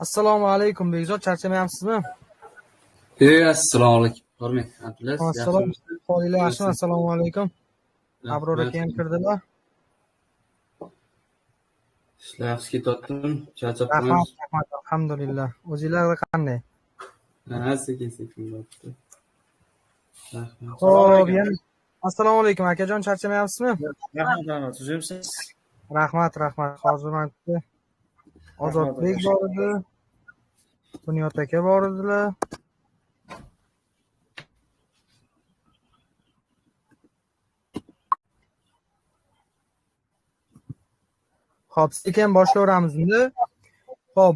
Assalomu alaykum Bekzod, charchamayapsizmi? Assalomu alaykum. Hormat, Abdulaziz, Assalom. yaxshimisiz? Qoyili yaxshimi? Yaxshi. Assalomu alaykum. Abror Rahmat. aka ham kirdilar. Ishlar yaxshi ketyaptimi? Charchab Rahmat, qolamiz. rahmat. Alhamdulillah. O'zingizlar qanday? Sekin bo'pti. Rahmat. Xo'p, yana assalomu alaykum akajon, charchamayapsizmi? Rahmat, o'zimsiz. Rahmat, rahmat. Hozir mana Ozodbek bor edi. Bunyod aka bor edilar. Xo'p, sekin boshlayveramiz endi. Xo'p.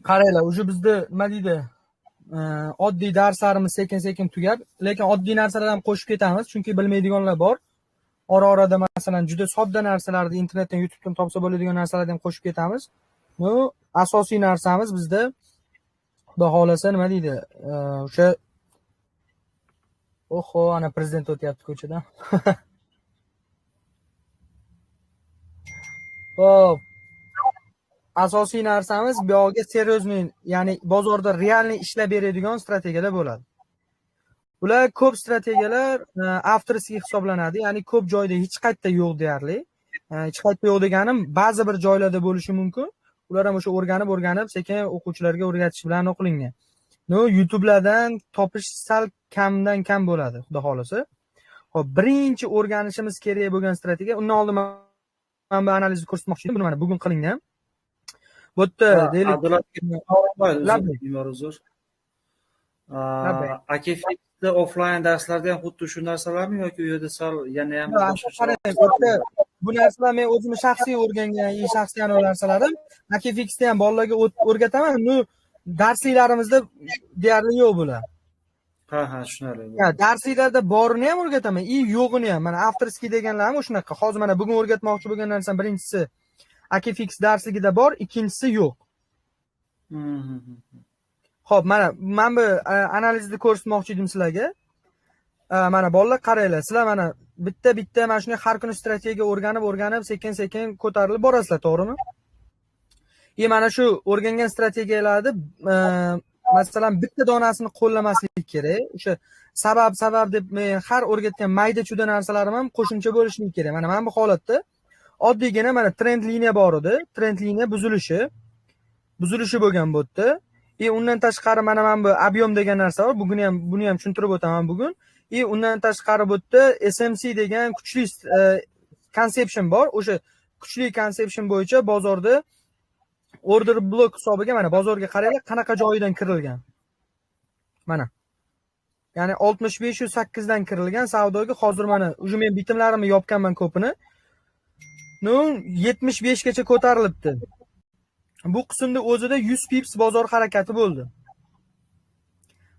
Qaranglar, o'sha bizda nima deydi? Oddiy darslarimiz sekin-sekin tugab, lekin oddiy narsalar ham qo'shib ketamiz, chunki bilmaydiganlar bor. Ora-orada masalan juda sodda narsalarni internetdan, YouTubedan topsa bo'ladigan narsalarni ham qo'shib ketamiz. Bu asosiy narsamiz bizda Xudo xolasa nima deydi? O'sha oho, ana prezident o'tyapti ko'chadan. Xo'p. Asosiy narsamiz bu yerga seriozniy, ya'ni bozorda realniy ishlab beradigan strategiyalar bo'ladi. Bular ko'p strategiyalar avtorskiy hisoblanadi, ya'ni ko'p joyda hech qayerda yo'q deyarli. Hech qayerda yo'q deganim, ba'zi bir joylarda bo'lishi mumkin. Ular ham o'sha o'rganib sekin o'quvchilarga o'rgatish bilan o'qilingan. YouTube'lardan topish sal kamdan kam bo'ladi, xudo xolasa. Xo'p, birinchi o'rganishimiz kerak bo'lgan strategiya, undan oldin men bu analizni ko'rsatmoqchi edim, buni mana bugun qilingan. Bu yerda deylik, Uzr. Akifixda offline darslarda ham xuddi shu narsalarmi yoki u yerda sal yana ham bu narsalar men o'zim shaxsiy o'rgangan, shaxsiy narsalarim. Akifixda ham bolalarga o'rgataman. Darsliklarimizda deyarli yo'q bular. Ha, tushunarli. Darsliklarda borini ham o'rgataman, yo'g'ini ham. Mana avtorskiy deganlarim shunaqa. Hozir mana bugun o'rgatmoqchi bo'lgan narsam birinchisi Akifix darsligida bor, ikkinchisi yo'q. Xo'p, mana men bu analizni ko'rsatmoqchi edim sizlarga. Mana bolalar qaranglar, sizlar mana bitta mana shunday har kuni strategiya o'rganib sekin-sekin ko'tarilib borasizlar, to'g'rimi? Mana shu o'rgangan strategiyalarni masalan bitta donasini qo'llamaslik kerak. O'sha sabab deb men har o'rgatgan mayda-chuda narsalarim ham qo'shimcha bo'lishi kerak. Mana bu holatda oddiygina mana trend liniya bor edi. Trend liniya buzilishi bo'lgan bu yerda. Undan tashqari mana bu ob'yom degan narsa bor. Buni ham tushuntirib o'taman bugun. Undan tashqari bu yerda SMC degan kuchli conception bor. O'sha kuchli conception bo'yicha bozorda order block hisobiga mana bozorga qaranglar, qanaqa joyidan kirilgan. Mana. Ya'ni 6508 dan kirilgan savdoga hozir mana uje men bitimlarimni yopganman ko'pini. 75 gacha ko'tarilibdi. Bu qismda o'zida 100 pips bozor harakati bo'ldi.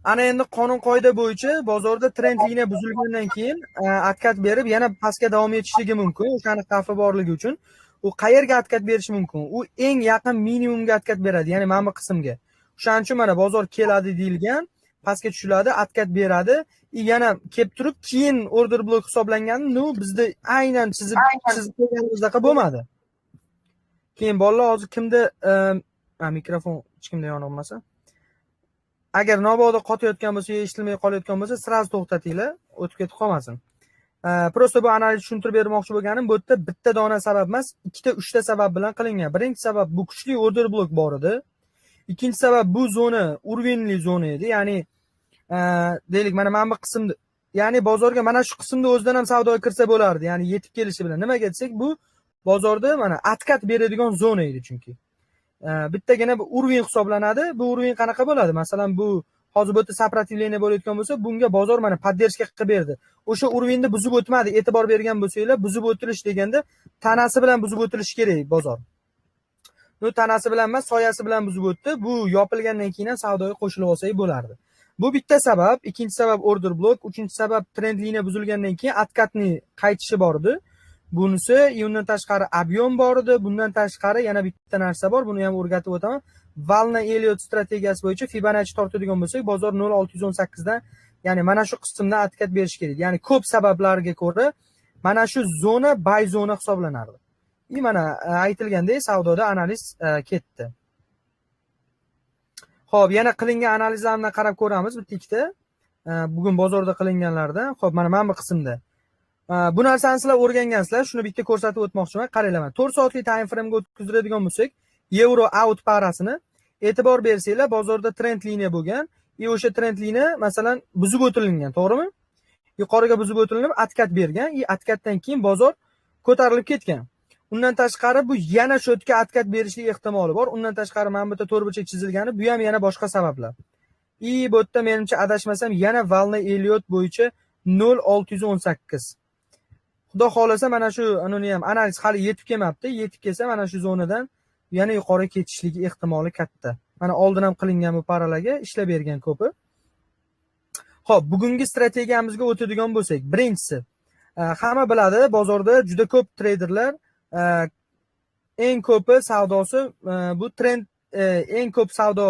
Ana endi qonun qoida bo'yicha bozorda trend liniya buzilgandan keyin atkat berib yana pastga davom etishligi mumkin. O'shani xavfi borligi uchun u qayerga atkat berishi mumkin? U eng yaqin minimumga atkat beradi, ya'ni mana bu qismga. O'shaning uchun mana bozor keladi deyilgan, pastga tushiladi, atkat beradi, yana kelib turib keyin order block hisoblangani, bizda aynan chizib qo'yganimizdaqa bo'lmadi. Keyin bolalar hozir kimda mikrofon hech kimda yonolmasa, agar nobodo qotayotgan bo'lsa, eshitilmay qolayotgan bo'lsa, sirasi to'xtatinglar, o'tib ketib qolmasin. Prosta bu analizni tushuntirib bermoqchi bo'lganim, bu yerda bitta dona sabab emas, ikkita, uchta sabab bilan qilingan. Birinchi sabab bu kuchli order block bor edi. Ikkinchi sabab bu zona urvenli zona edi, ya'ni deylik mana bu qismda, ya'ni bozorga mana shu qismda o'zidan ham savdoga kirsa bo'lardi, ya'ni yetib kelishi bilan. Nimaga desak, bu bozorda mana atkat beradigan zona edi chunki. Bittagina bu urven hisoblanadi. Bu urven qanaqa bo'ladi? Masalan, bu hozir bu yerda сопротивление bo'layotgan bo'lsa, bunga bozor mana поддержка qilib berdi. O'sha urvenni buzib o'tmadi. E'tibor bergan bo'lsanglar, buzib o'tilish deganda tanasi bilan buzib o'tilishi kerak bozor. Bu tanasi bilan emas, soyasi bilan buzib o'tdi. Bu yopilgandan keyin ham savdoga qo'shilib olsak bo'lardi. Bu bitta sabab, ikkinchi sabab order block, uchinchi sabab trend liniya buzilgandan keyin atkatning qaytishi bor edi. Bunisi undan tashqari ob'yom bor edi. Bundan tashqari yana bitta narsa bor, buni ham o'rgatib o'taman. Valna Elliot strategiyasi bo'yicha Fibonacci tortadigan bo'lsak, bozor 0618 dan, ya'ni mana shu qismdan atkat berish kerak. Ya'ni ko'p sabablarga ko'ra mana shu zona buy zona hisoblanardi. Mana aytilgandek savdoda analiz ketdi. Xo'p, yana qilingan analizlarni qarab ko'ramiz bitta ikkita. Bugun bozorda qilinganlardan. Xo'p, mana bu qismda. Bu narsani sizlar o'rgangansizlar, shuni bitta ko'rsatib o'tmoqchiman. Qaranglar, 4 soatlik time frame ga o'tkazdiradigan bo'lsak, euro out parasini e'tibor bersanglar, bozorda trend liniya bo'lgan, o'sha trend liniya masalan buzib o'tilgan, to'g'rimi? Yuqoriga buzib o'tilinib, atkat bergan, atkatdan keyin bozor ko'tarilib ketgan. Undan tashqari bu yana shu yerga atkat berishlik ehtimoli bor. Undan tashqari mana bu yerda to'rtburchak chizilgani, bu ham yana boshqa sabablar. Bu yerda menimcha adashmasam yana Valna Elliot bo'yicha 0.618. Xudo xolasa mana shu anoni ham analiz hali yetib kelmabdi. Yetib kelsa mana shu zonadan yana yuqori ketishligi ehtimoli katta. Mana oldin ham qilingan bu paralarga ishlab bergan ko'pi. Xo'p, bugungi strategiyamizga o'tadigan bo'lsak, birinchisi, hamma biladi, bozorda juda ko'p treyderlar eng ko'pi savdosi bu trend eng ko'p savdo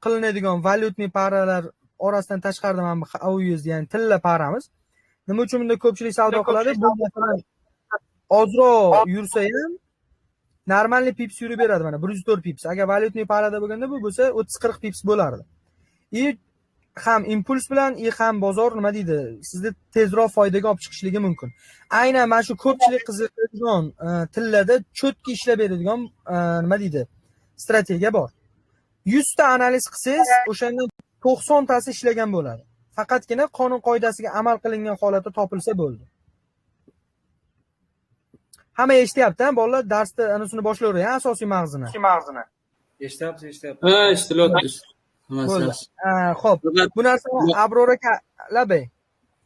qilinadigan valyutniy paralar orasidan tashqarida mana bu AUUZ, ya'ni tilla paramiz. Nima uchun bunda ko'pchilik savdo qiladi? Bu masalan ozroq yursa ham normalniy pips yurib beradi, mana 104 pips. Agar valyutniy parada bo'lganda bu bo'lsa 30-40 pips bo'lardi. Ham impuls bilan ham bozor nima deydi, sizni tezroq foydaga olib chiqishligi mumkin. Aynan mana shu ko'pchilik qiziqadigan tillada cho'tki ishlab beradigan nima deydi, strategiya bor. 100 ta analiz qilsangiz, o'shandan 90 tasi ishlagan bo'ladi. Faqatgina qonun qoidasiga amal qilingan holatda topilsa bo'ldi. Hamma eshityapti, bolalar darsda anasini boshlayveradi, asosiy mag'zini. Eshityapsiz. Eshitilyapti. Xo'p, bu narsani Abrora labay.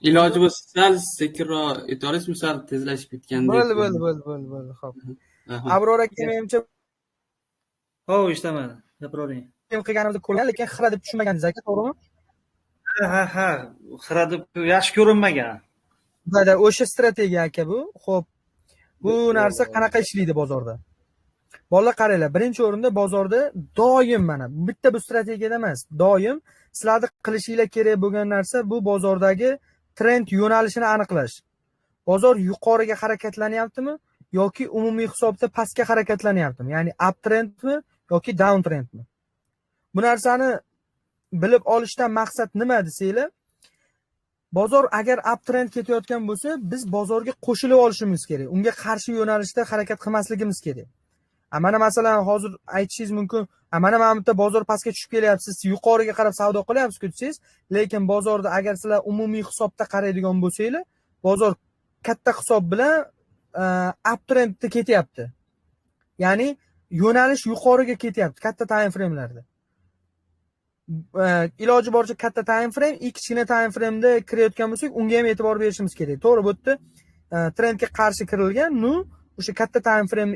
Iloji bo'lsa sal sekinroq aytolasizmi, sal tezlashib ketganda. Bo'ldi. Xo'p. Abrora menimcha eshitaman. Gapiravering. qilganimizni ko'rgan, lekin xira deb tushunmaganingiz aka, to'g'rimi? Ha, xira deb yaxshi ko'rinmagan. Bada o'sha strategiya aka bu. Xo'p. Bu narsa qanaqa ishlaydi bozorda? Bolalar qaranglar, birinchi o'rinda bozorda doim mana bitta bu strategiyada emas, doim sizlarni qilishinglar kerak bo'lgan narsa bu bozordagi trend yo'nalishini aniqlash. Bozor yuqoriga harakatlanyaptimi yoki umumiy hisobda pastga harakatlanyaptimi? Ya'ni uptrendmi yoki downtrendmi? Bu narsani bilib olishdan maqsad nima desanglar, bozor agar uptrend ketayotgan bo'lsa, biz bozorga qo'shilib olishimiz kerak. Unga qarshi yo'nalishda harakat qilmasligimiz kerak. Mana masalan hozir aytishingiz mumkin, mana bu yerda bozor pastga tushib kelyapsiz, yuqoriga qarab savdo qilyapsiz-ku desangiz, lekin bozorda agar sizlar umumiy hisobda qaraydigan bo'lsanglar, bozor katta hisob bilan uptrendda ketyapti. Ya'ni yo'nalish yuqoriga ketyapti katta time framelarda. Iloji boricha katta time frame, kichkina time frame'da kirayotgan bo'lsak, unga ham e'tibor berishimiz kerak. To'g'ri, bu yerda trendga qarshi kirilgan, o'sha katta time frame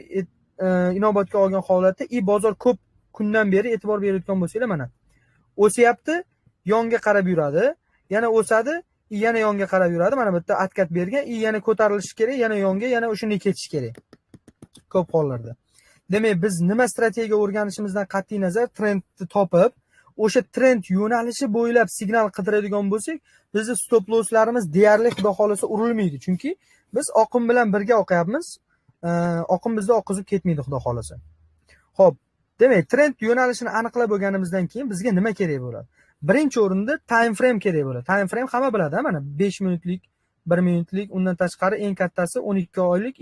inobatga olgan holatda bozor ko'p kundan beri e'tibor berayotgan bo'lsanglar, mana o'syapti, yonga qarab yuradi, yana o'sadi, yana yonga qarab yuradi. Mana bu yerda atkat bergan, yana ko'tarilishi kerak, yana yonga, yana o'shunday ketish kerak. Ko'p hollarda. Demak, biz nima strategiya o'rganishimizdan qat'iy nazar trendni topib, o'sha trend yo'nalishi bo'ylab signal qidiradigan bo'lsak, bizning stop losslarimiz deyarli xudo xolasa urilmaydi. Chunki biz oqim bilan birga oqyapmiz. Oqim bizni oqizib ketmaydi xudo xolasa. Xo'p, demak, trend yo'nalishini aniqlab bo'lganimizdan keyin bizga nima kerak bo'ladi? Birinchi o'rinda time frame kerak bo'ladi. Time frame hamma biladi, mana 5 minutlik, 1 minutlik, undan tashqari eng kattasi 12 oylik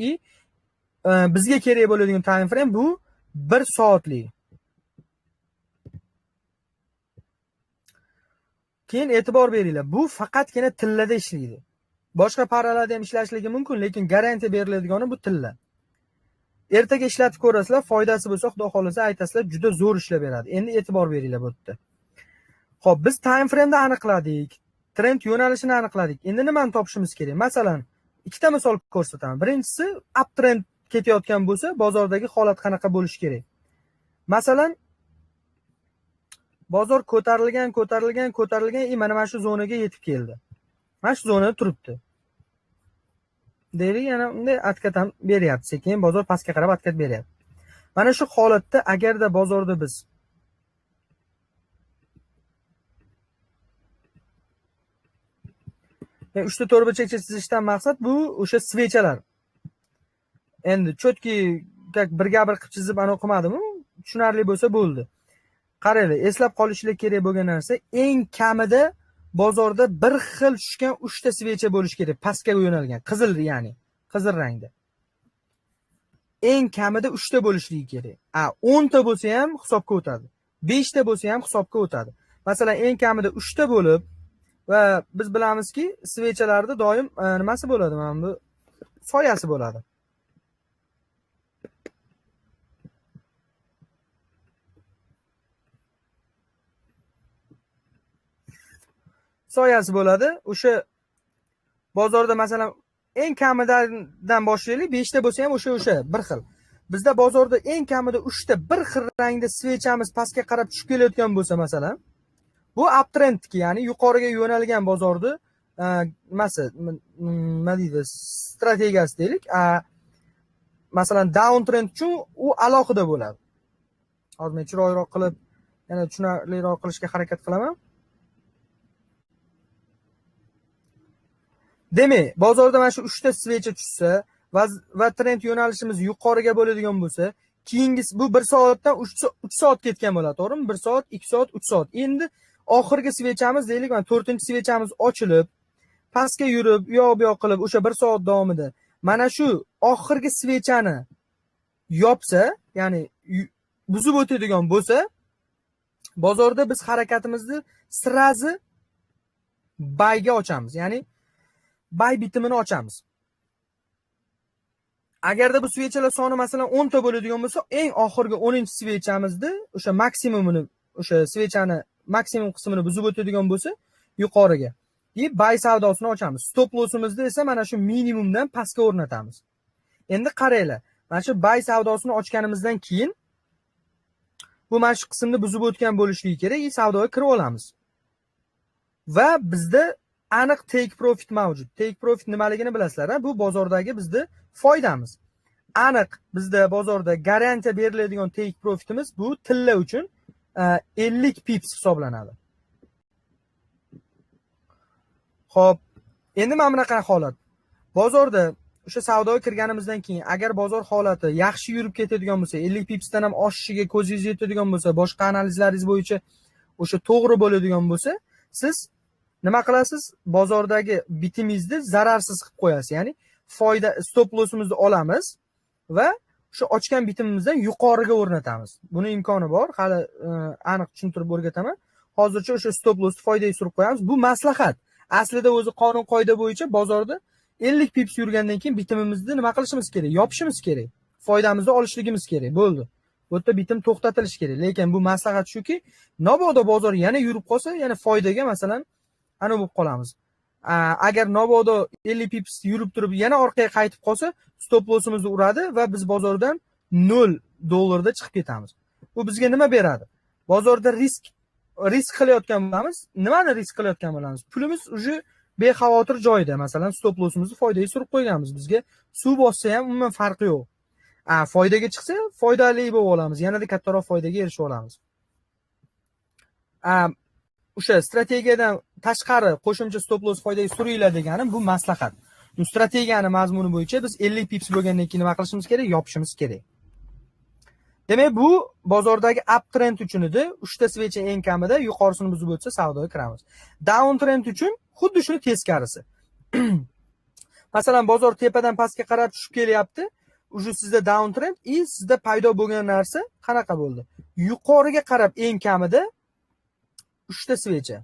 bizga kerak bo'ladigan time frame bu 1 soatlik. Keyin e'tibor beringlar, bu faqatgina tillada ishlaydi. Boshqa paralarda ham ishlashligi mumkin, lekin garantiya beriladigani bu tilla. Ertaga ishlatib ko'rasizlar, foydasi bo'lsa, xudo xolasa aytasizlar, juda zo'r ishlab beradi. Endi e'tibor beringlar bu yerda. Xo'p, biz time frame'ni aniqladik, trend yo'nalishini aniqladik. Endi nimani topishimiz kerak? Masalan, ikkita misol ko'rsataman. Birinchisi, uptrend ketayotgan bo'lsa, bozordagi holat qanaqa bo'lishi kerak? Masalan, bozor ko'tarilgan, mana shu zonaga yetib keldi. Mana shu zonada turibdi. Deylik, yana unday atkat ham beryapti. Sekin bozor pastga qarab atkat beryapti. Mana shu holatda agarda bozorda biz uchta to'rtburchakcha chizishdan maqsad bu o'sha svechalar. Endi cho'tki birga bir qilib chizib ana o'qimadim, tushunarli bo'lsa bo'ldi. qaranglar, eslab qolishinglar kerak bo'lgan narsa, eng kamida bozorda bir xil tushgan 3 ta svecha bo'lishi kerak, pastga yo'nalgan, qizil ya'ni, qizil rangda. Eng kamida 3 ta bo'lishligi kerak. 10 ta bo'lsa ham hisobga o'tadi. 5 ta bo'lsa ham hisobga o'tadi. Masalan, eng kamida 3 ta bo'lib va biz bilamizki, svechalarda doim nimasi bo'ladi? Mana bu soyasi bo'ladi. Soyasi bo'ladi. O'sha bozorda masalan eng kamidan boshlaylik, 5 ta bo'lsa ham o'sha bir xil. Bizda bozorda eng kamida 3 ta bir xil rangda svechamiz pastga qarab tushib kelayotgan bo'lsa masalan, bu uptrendki, ya'ni yuqoriga yo'nalgan bozorni nimasi, nima deydi, strategiyasi deylik. Masalan, downtrend uchun u alohida bo'ladi. Hozir men chiroyliroq qilib, yana tushunarliroq qilishga harakat qilaman. Demak, bozorda mana shu 3 ta svecha tushsa va trend yo'nalishimiz yuqoriga bo'ladigan bo'lsa, keyingisi bu 1 soatdan 3 soat ketgan bo'ladi, to'g'rimi? 1 soat, 2 soat, 3 soat. Endi oxirgi svechamiz deylik, mana 4-svechamiz ochilib, pastga yurib, u yoq bu yoq qilib o'sha 1 soat davomida mana shu oxirgi svechani yopsa, ya'ni buzib o'tadigan bo'lsa, bozorda biz harakatimizni sirazi bayga ochamiz, ya'ni bay bitimini ochamiz. Agarda bu svechalar soni masalan 10 ta bo'ladigan bo'lsa, eng oxirgi 10-svechamizni o'sha maksimumini, o'sha svechani maksimum qismini buzib o'tadigan bo'lsa, yuqoriga deb bay savdosini ochamiz. Stop lossimizni esa mana shu minimumdan pastga o'rnatamiz. Endi qaranglar, mana shu bay savdosini ochganimizdan keyin bu mana shu qismni buzib o'tgan bo'lishligi kerak, savdoga kirib olamiz. Va bizda aniq take profit mavjud. Take profit nimaligini bilasizlar, bu bozordagi bizda foydamiz. Aniq bizda bozorda garantiya beriladigan take profitimiz bu tilla uchun 50 pips hisoblanadi. Xo'p, endi mana bunaqa holat. Bozorda o'sha savdoga kirganimizdan keyin agar bozor holati yaxshi yurib ketadigan bo'lsa, 50 pipsdan ham oshishiga ko'zingiz yetadigan bo'lsa, boshqa analizlaringiz bo'yicha o'sha to'g'ri bo'ladigan bo'lsa, siz nima qilasiz? Bozordagi bitimingizni zararsiz qilib qo'yasiz. Ya'ni foyda stop lossimizni olamiz va shu ochgan bitimimizdan yuqoriga o'rnatamiz. Buni imkoni bor. Hali aniq tushuntirib o'rgataman. Hozircha o'sha stop lossni foydaga surib qo'yamiz. Bu maslahat. Aslida o'zi qonun qoida bo'yicha bozorda 50 pips yurgandan keyin bitimimizni nima qilishimiz kerak? Yopishimiz kerak. Foydamizni olishligimiz kerak. Bo'ldi. Bu yerda bitim to'xtatilishi kerak. Lekin bu maslahat shuki, mabodo bozor yana yurib qolsa, yana foydaga masalan ana bo'lib qolamiz. Agar mabodo 50 pips yurib turib yana orqaga qaytib qolsa, stop lossimizni uradi va biz bozordan $0 chiqib ketamiz. Bu bizga nima beradi? Bozorda risk qilayotgan bo'lamiz. Nimani risk qilayotgan bo'lamiz? Pulimiz uje bexavotir joyda. Masalan, stop lossimizni foydaga surib qo'yganmiz. Bizga suv bossa ham umuman farqi yo'q. Foydaga chiqsa, foydali bo'lib olamiz. Yanada kattaroq foydaga erishib olamiz. O'sha strategiyadan tashqari qo'shimcha stop loss foydaga suringlar deganim bu maslahat. Bu strategiyani mazmuni bo'yicha biz 50 pips bo'lgandan keyin nima qilishimiz kerak? Yopishimiz kerak. Demak, bu bozordagi up trend uchun edi. 3 ta svecha eng kamida yuqorisini buzib o'tsa savdoga kiramiz. Down trend uchun xuddi shuni teskarisi. Masalan, bozor tepadan pastga qarab tushib kelyapti. Uje sizda down trend, sizda paydo bo'lgan narsa qanaqa bo'ldi? Yuqoriga qarab eng kamida 3 ta svecha.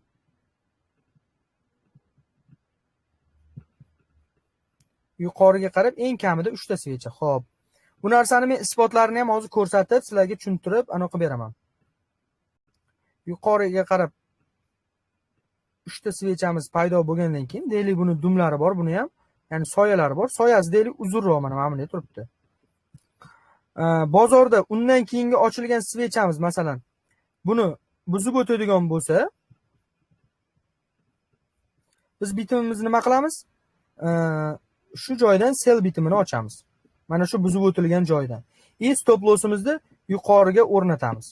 Yuqoriga qarab eng kamida 3 ta svecha. Xo'p. Bu narsani men isbotlarini ham hozir ko'rsatib, sizlarga tushuntirib, aniq beraman. Yuqoriga qarab 3 ta svechamiz paydo bo'lgandan keyin, deylik buni dumlari bor, buni ham, ya'ni soyalari bor. Soyasi deylik uzunroq, mana bunday turibdi. Bozorda undan keyingi ochilgan svechamiz, masalan, buni buzib o'tadigan bo'lsa, biz bitimimizni nima qilamiz? Shu joydan sell bitimini ochamiz. Mana shu buzib o'tilgan joydan. Stop lossimizni yuqoriga o'rnatamiz.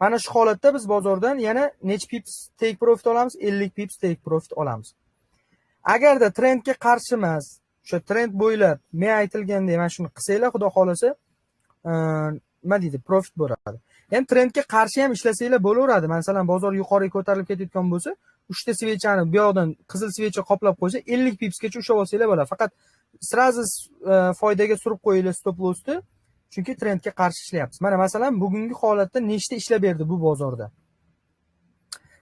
Mana shu holatda biz bozordan yana necha pips take profit olamiz? 50 pips take profit olamiz. Agarda trendga qarshi emas, o'sha trend bo'ylab men aytilgandek mana shuni qilsanglar, xudo xolasa, nima deydi, profit bo'ladi. Endi trendga qarshi ham ishlasanglar bo'laveradi. Masalan, bozor yuqoriga ko'tarilib ketayotgan bo'lsa, 3 ta svechani bu yoqdan qizil svecha qoplab qo'ysa, 50 pipsgacha ushlab olsanglar bo'ladi. Faqat srazi foydaga surib qo'yinglar stop lossni, chunki trendga qarshi ishlayapsiz. Mana masalan, bugungi holatda nechta ishlab berdi bu bozorda.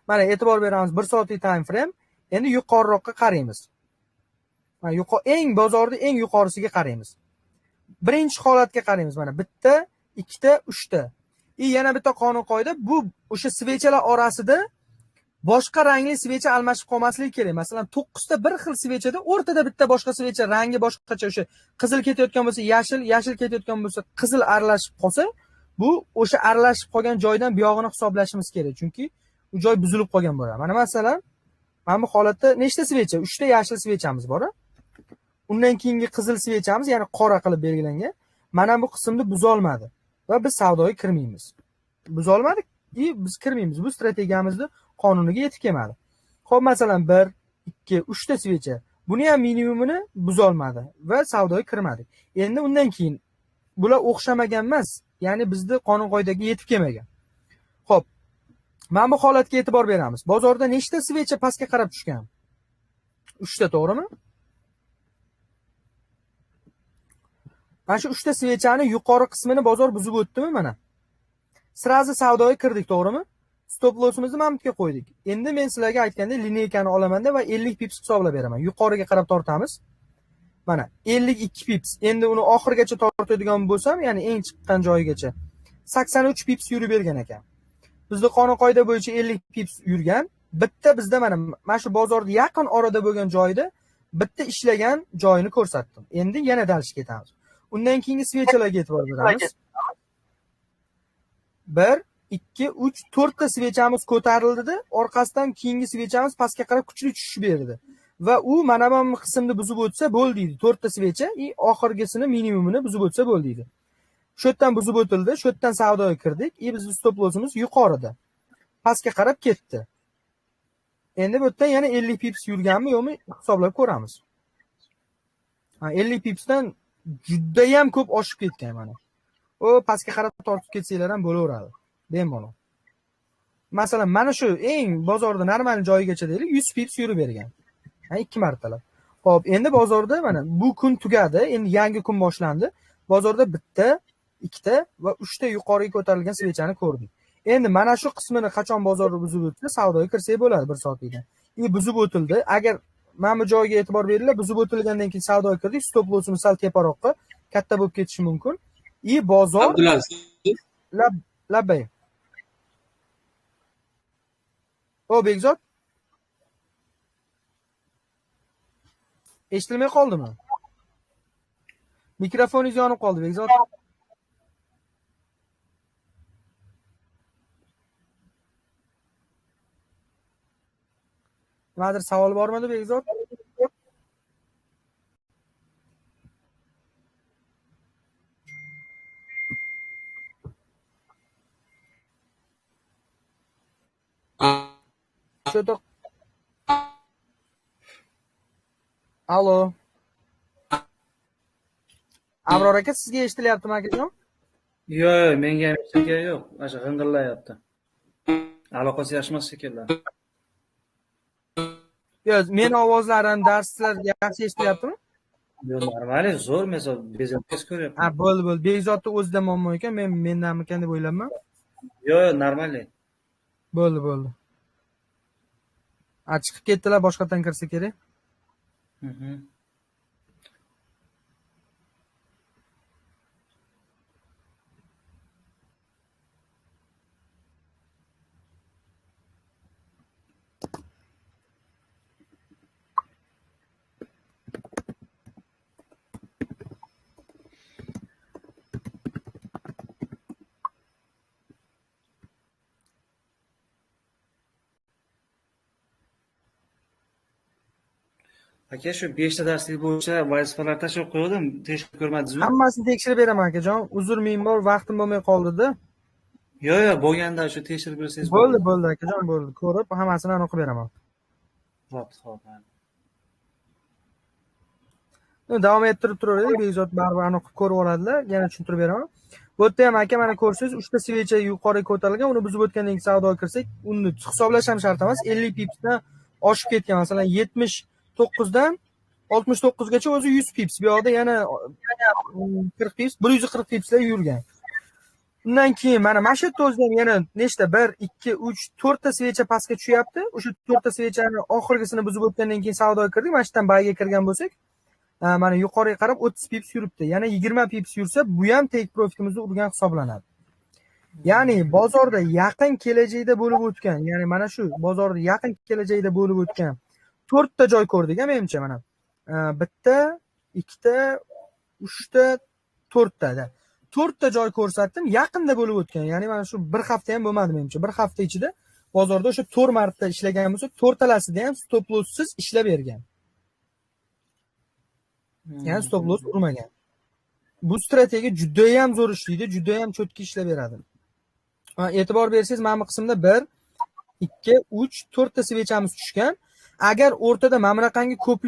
Mana e'tibor beramiz 1 soatlik time frame. Endi yuqoriroqqa qaraymiz. Mana eng bozorda eng yuqorisiga qaraymiz. Birinchi holatga qaraymiz. Mana bitta, ikkita, uchta. Yana bitta qonun qoida, bu o'sha svechalar orasida boshqa rangli svecha almashib qolmasligi kerak. Masalan, 9 ta bir xil svechada o'rtada bitta boshqa svecha rangi boshqacha, o'sha qizil ketayotgan bo'lsa, yashil ketayotgan bo'lsa, qizil aralashib qolsa, bu o'sha aralashib qolgan joydan buyog'ini hisoblashimiz kerak, chunki u joy buzilib qolgan bo'ladi. Mana masalan, mana bu holatda nechta svecha? 3 ta yashil svechamiz bor. Undan keyingi qizil svechamiz, ya'ni qora qilib belgilangan. Mana bu qismni buzolmadi va biz savdoga kirmaymiz. Buzolmadik, biz kirmaymiz. Bu strategiyamizni qonuniga yetib kelmadi. Xo'p, masalan 1, 2, 3 ta svecha. Buni ham minimumini buzolmadi va savdoga kirmadik. Endi undan keyin bular o'xshamagan emas, ya'ni bizni qonun qoidaga yetib kelmagan. Xo'p, mana bu holatga e'tibor beramiz. Bozorda nechta svecha pastga qarab tushgan? 3 ta, to'g'rimi? Mana shu 3 ta svechani yuqori qismini bozor buzib o'tdimi mana? Srazi savdoga kirdik, to'g'rimi? Stop lossimizni mana bu yerga qo'ydik. Endi men sizlarga aytgandek lineykani olamanda va 50 pips hisoblab beraman. Yuqoriga qarab tortamiz. Mana 52 pips. Endi uni oxirigacha tortadigan bo'lsam, ya'ni eng chiqqan joyigacha 83 pips yurib bergan ekan. Bizning qonun qoida bo'yicha 50 pips yurgan. Bitta bizda mana shu bozorda yaqin orada bo'lgan joyda bitta ishlagan joyini ko'rsatdim. Endi yana dalishga ketamiz. Undan keyingi svechalarga e'tibor beramiz. 1, 2, 3, 4 ta svechamiz ko'tarildi, orqasidan keyingi svechamiz pastga qarab kuchli tushish berdi. Va u mana bu qismni buzib o'tsa bo'ldi deydi. 4 ta svecha, oxirgisini minimumini buzib o'tsa bo'ldi deydi. Shu yerdan buzib o'tildi, shu yerdan savdoga kirdik. Bizning stop lossimiz yuqorida. Pastga qarab ketdi. Endi bu yerdan yana 50 pips yurganmi yo'qmi hisoblab ko'ramiz. 50 pipsdan juda ham ko'p oshib ketgan mana. O pastga qarab tortib ketsanglar ham bo'laveradi. Bemalol. Masalan, mana shu eng bozorda normal joyigacha deylik 100 pips yurib bergan. 2 martalab. Xo'p, endi bozorda mana bu kun tugadi, endi yangi kun boshlandi. Bozorda bitta, ikkita va 3 ta yuqoriga ko'tarilgan svechani ko'rdik. Endi mana shu qismini qachon bozorda buzib o'tsa, savdoga kirsak bo'ladi 1 soatlikdan. Buzib o'tildi. Agar mana bu joyga e'tibor beringlar, buzib o'tilgandan keyin savdoga kirdik, stop lossimiz sal teparoqqa katta bo'lib ketishi mumkin. Bozor Abdulaziz, labbay. O Bekzod? Eshitilmay qoldimi? Mikrofoningiz yonib qoldi, Bekzod. Nimadir savol bormidi, Bekzod? Sho'toq. Alo. Abror aka, sizga eshitilyaptimi, akajon? Yo'q, menga ham eshitgan yo'q. Mana shu g'ing'illayapti. Aloqasi yaxshi emas shekilli. Yo'q, meni ovozlarim, darslar yaxshi eshitilyaptimi? Yo'q, normal, zo'r, mesela bezovta ko'ryapman. Bo'ldi. Bekzodni o'zida muammo ekan, mendanmikan deb o'ylayapman. Yo'q, normal. Bo'ldi. Chiqib ketdilar, boshqatdan kirsa kerak. Aka, shu 5 ta darslik bo'yicha vazifalar tashlab qo'ydim, tekshirib ko'rmadingizmi? Hammasini tekshirib beraman, akajon. Uzr ming bor, vaqtim bo'lmay qoldi-da. Yo'q, bo'lganda shu tekshirib bersangiz Bo'ldi, akajon, bo'ldi. Ko'rib, hammasini aniq beraman. Xo'p. Davom ettirib turaverdik, Bekzod baribir aniq ko'rib oladilar. Yana tushuntirib beraman. Bu yerda ham aka mana ko'rsangiz 3 ta svecha yuqoriga ko'tarilgan, uni buzib o'tgandan keyin savdoga kirsak, uni hisoblash ham shart emas. 50 pipsdan oshib ketgan. Masalan, 79 dan 69 gacha o'zi 100 pips. Bu yoqda yana 40 pips, 140 pipslar yurgan. Undan keyin mana shu yerda o'zida ham yana nechta 1, 2, 3, 4 ta svecha pastga tushyapti. O'sha 4 ta svechani oxirgisini buzib o'tgandan keyin savdoga kirdik. Mana shu yerdan bayga kirgan bo'lsak, mana yuqoriga qarab 30 pips yuribdi. Yana 20 pips yursa, bu ham take profitimizni urgan hisoblanadi. Ya'ni bozorda yaqin kelajakda bo'lib o'tgan, ya'ni mana shu bozorda yaqin kelajakda bo'lib o'tgan 4 ta joy ko'rdik, menimcha mana. Bitta, ikkita, 3 ta, 4 tada. 4 ta joy ko'rsatdim, yaqinda bo'lib o'tgan. Ya'ni mana shu bir hafta ham bo'lmadi menimcha. Bir hafta ichida bozorda o'sha 4 marta ishlagan bo'lsa, 4 talasida ham stop losssiz ishlab bergan. Ya'ni stop loss urmagan. Bu strategiya juda ham zo'r ishlaydi, juda ham cho'tki ishlab beradi. E'tibor bersangiz, mana bu qismda 1, 2, 3, 4 ta svechamiz tushgan. Agar o'rtada mana bunaqangi ko'p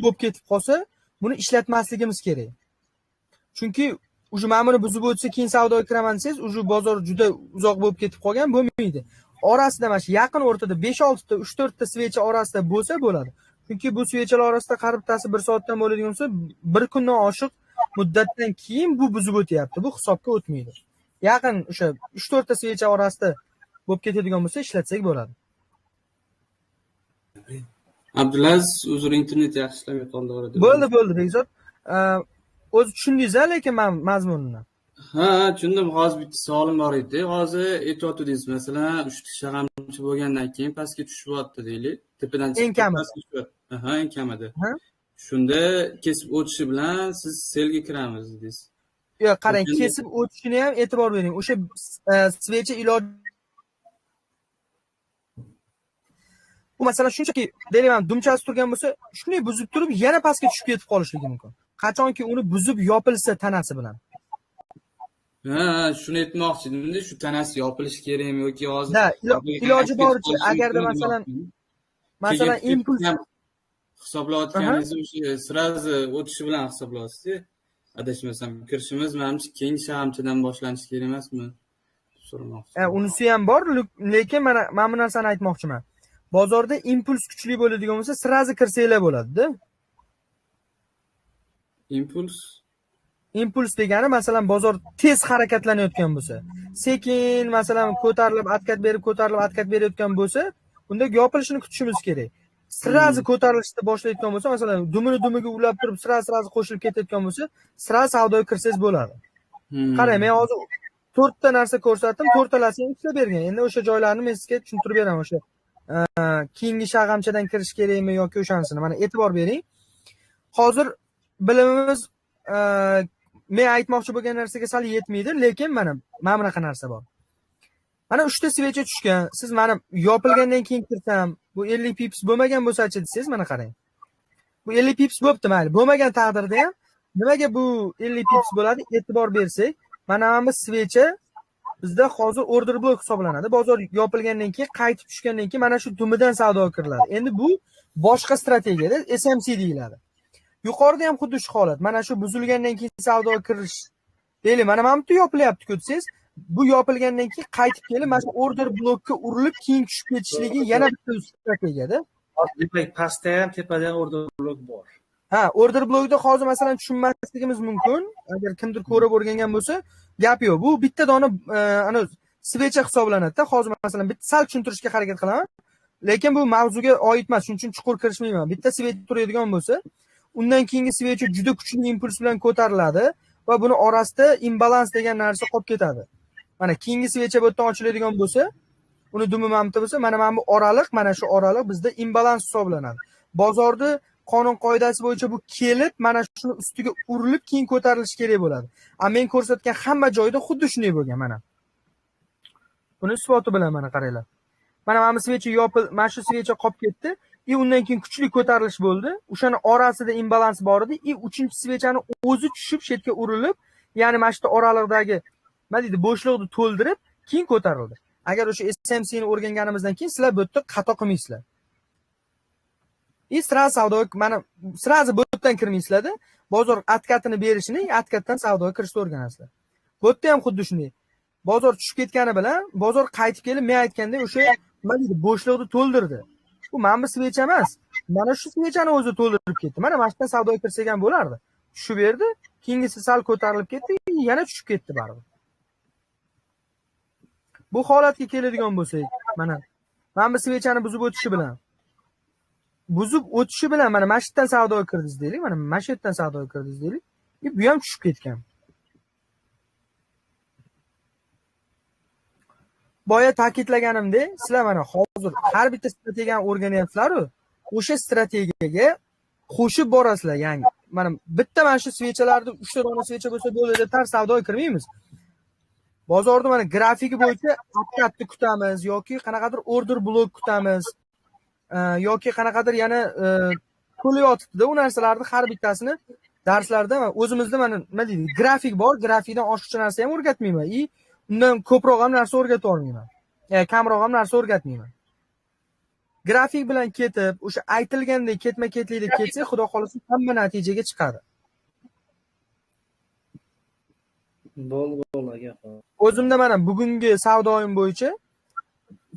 bo'lib ketib qolsa, buni ishlatmasligimiz kerak. Chunki uje mana buni buzib o'tsa, keyin savdoga kiraman desangiz, uje bozor juda uzoq bo'lib ketib qolgan bo'lmaydi. Orasida mana shu yaqin o'rtada 5-6 ta, 3-4 ta svecha orasida bo'lsa bo'ladi. Chunki bu svechalar orasida qaribtasi 1 soatdan bo'ladigan bo'lsa, 1 kundan oshiq muddatdan keyin bu buzib o'tyapti. Bu hisobga o'tmaydi. Yaqin o'sha 3-4 ta svecha orasida bo'lib ketadigan bo'lsa, ishlatsak bo'ladi. Abdulaziz, uzr, internet yaxshi ishlamay qoldi. Bo'ldi, Bekzod. O'zi tushundingiz-a, lekin men mazmunini. Ha, tushundim. Hozir bitta savolim bor edi. Hozir aytayotdingiz, masalan, 3 ta shag'amchi bo'lgandan keyin pastga tushyapti deylik. Tepadan chiqib pastga tushyapti. Aha, eng kamida. Shunda kesib o'tishi bilan siz selga kiramiz dedingiz. Yo'q, qarang, kesib o'tishini ham e'tibor bering. O'sha svecha iloji bu masalan shunchaki deyman, dumchasi turgan bo'lsa, shunday buzib turib yana pastga tushib ketib qolishligi mumkin. Qachonki uni buzib yopilsa tanasi bilan. Ha, shuni aytmoqchi edim-da, shu tanasi yopilishi kerakmi yoki hozir? Da, iloji boricha agarda masalan impuls hisoblayotganingiz o'sha sirazi o'tishi bilan hisoblayapsiz-ku. Adashmasam, kirishimiz menimcha keyingi shag'amchadan boshlanishi kerak emasmi? So'ramoqchi. Unisi ham bor, lekin mana bu narsani aytmoqchiman. Bozorda impuls kuchli bo'ladigan bo'lsa, sirazi kirsanglar bo'ladi-da. Impuls degani masalan bozor tez harakatlanayotgan bo'lsa, sekin masalan ko'tarilib, atkat berayotgan bo'lsa, bunda yopilishini kutishimiz kerak. Sirazi ko'tarilishni boshlayotgan bo'lsa, masalan, dumiga ulab turib, sirazi qo'shilib ketayotgan bo'lsa, sirazi savdoga kirsangiz bo'ladi. Qarang, men hozir 4 ta narsa ko'rsatdim, 4 talasi ham ishlab bergan. Endi o'sha joylarni men sizga tushuntirib beraman. O'sha keyingi shag'amchadan kirish kerakmi yoki o'shanisini. Mana e'tibor bering. Hozir bilimimiz men aytmoqchi bo'lgan narsaga sal yetmaydi, lekin mana bunaqa narsa bor. Mana 3 ta svecha tushgan. Siz mana yopilgandan keyin kirsam, bu 50 pips bo'lmagan bo'lsa-chi desangiz, mana qarang. Bu 50 pips bo'pti, mayli. Bo'lmagan taqdirda ham nimaga bu 50 pips bo'ladi? E'tibor bersak, mana bu svecha bizda hozir order block hisoblanadi. Bozor yopilgandan keyin, qaytib tushgandan keyin mana shu dumidan savdoga kiriladi. Endi bu boshqa strategiyada SMC deyiladi. Yuqorida ham xuddi shu holat. Mana shu buzilgandan keyin savdoga kirish. Deylik, mana bu yopilyapti ko'rsangiz, bu yopilgandan keyin qaytib kelib, mana shu order blokka urilib, keyin tushib ketishligi yana bitta strategiyada. Demak, pastda ham, tepada ham order blok bor. Ha, order blokda hozir masalan tushunmasligimiz mumkin. Agar kimdir ko'rib o'rgangan bo'lsa, gap yo'q. Bu bitta dona ana svecha hisoblanadi-da. Hozir masalan bitta sal tushuntirishga harakat qilaman. Lekin bu mavzuga oid emas, shuning uchun chuqur kirishmayman. Bitta svecha turadigan bo'lsa, undan keyingi svecha juda kuchli impuls bilan ko'tariladi va buni orasida imbalans degan narsa qolib ketadi. Mana keyingi svecha bu yerdan ochiladigan bo'lsa, uni dumi mamta bo'lsa, mana bu oraliq, mana shu oraliq bizda imbalans hisoblanadi. Bozorda qonun qoidasi bo'yicha bu kelib, mana shuni ustiga urilib, keyin ko'tarilishi kerak bo'ladi. Men ko'rsatgan hamma joyda xuddi shunday bo'lgan mana. Buni isboti bilan mana qaranglar. Mana bu svecha yopil, mana shu svecha qolib ketdi. Undan keyin kuchli ko'tarilish bo'ldi. O'shani orasida imbalans bor edi. 3-chi svechani o'zi tushib, chetga urilib, ya'ni mana shu oraliqdagi, nima deydi, bo'shliqni to'ldirib, keyin ko'tarildi. Agar o'sha SMC ni o'rganganimizdan keyin sizlar bu yerda xato qilmaysizlar. Sirazi savdoga, mana sirazi bu yerdan kirmaysizlar-da. Bozor atkatini berishini, atkatdan savdoga kirishni o'rganasizlar. Bu yerda ham xuddi shunday. Bozor tushib ketgani bilan bozor qaytib kelib men aytgandek o'sha nima deydi bo'shliqni to'ldirdi. Bu mana bu svecha emas. Mana shu svechani o'zi to'ldirib ketdi. Mana shu yerdan savdoga kirsak ham bo'lardi. Tushib berdi, keyingisi sal ko'tarilib ketdi, yana tushib ketdi baribir. Bu holatga keladigan bo'lsak, mana bu svechani buzib o'tishi bilan mana shu yerdan savdoga kirdingiz deylik, mana shu yerdan savdoga kirdingiz deylik. Bu ham tushib ketgan. Boya ta'kidlaganimdek, sizlar mana hozir har bitta strategiyani o'rganyapsizlar-ku, o'sha strategiyaga qo'shib borasizlar. Ya'ni mana bitta mana shu svechalarni 3 ta dona svecha bo'lsa bo'ldi deb tar savdoga kirmaymiz. Bozorda mana grafiki bo'yicha akkatni kutamiz yoki qanaqadir order blok kutamiz. Yoki qanaqadir yana to'lib yotibdi-da, u narsalarni har bittasini darslarda o'zimizda mana nima deydi, grafik bor, grafikdan oshiqcha narsa ham o'rgatmayman. Undan ko'proq ham narsa o'rgatib olmayman. Kamroq ham narsa o'rgatmayman. Grafik bilan ketib, o'sha aytilgandek ketma-ketlikda ketsa, xudo xolasa hamma natijaga chiqadi. Bo'ldi. O'zimda mana bugungi savdoyim bo'yicha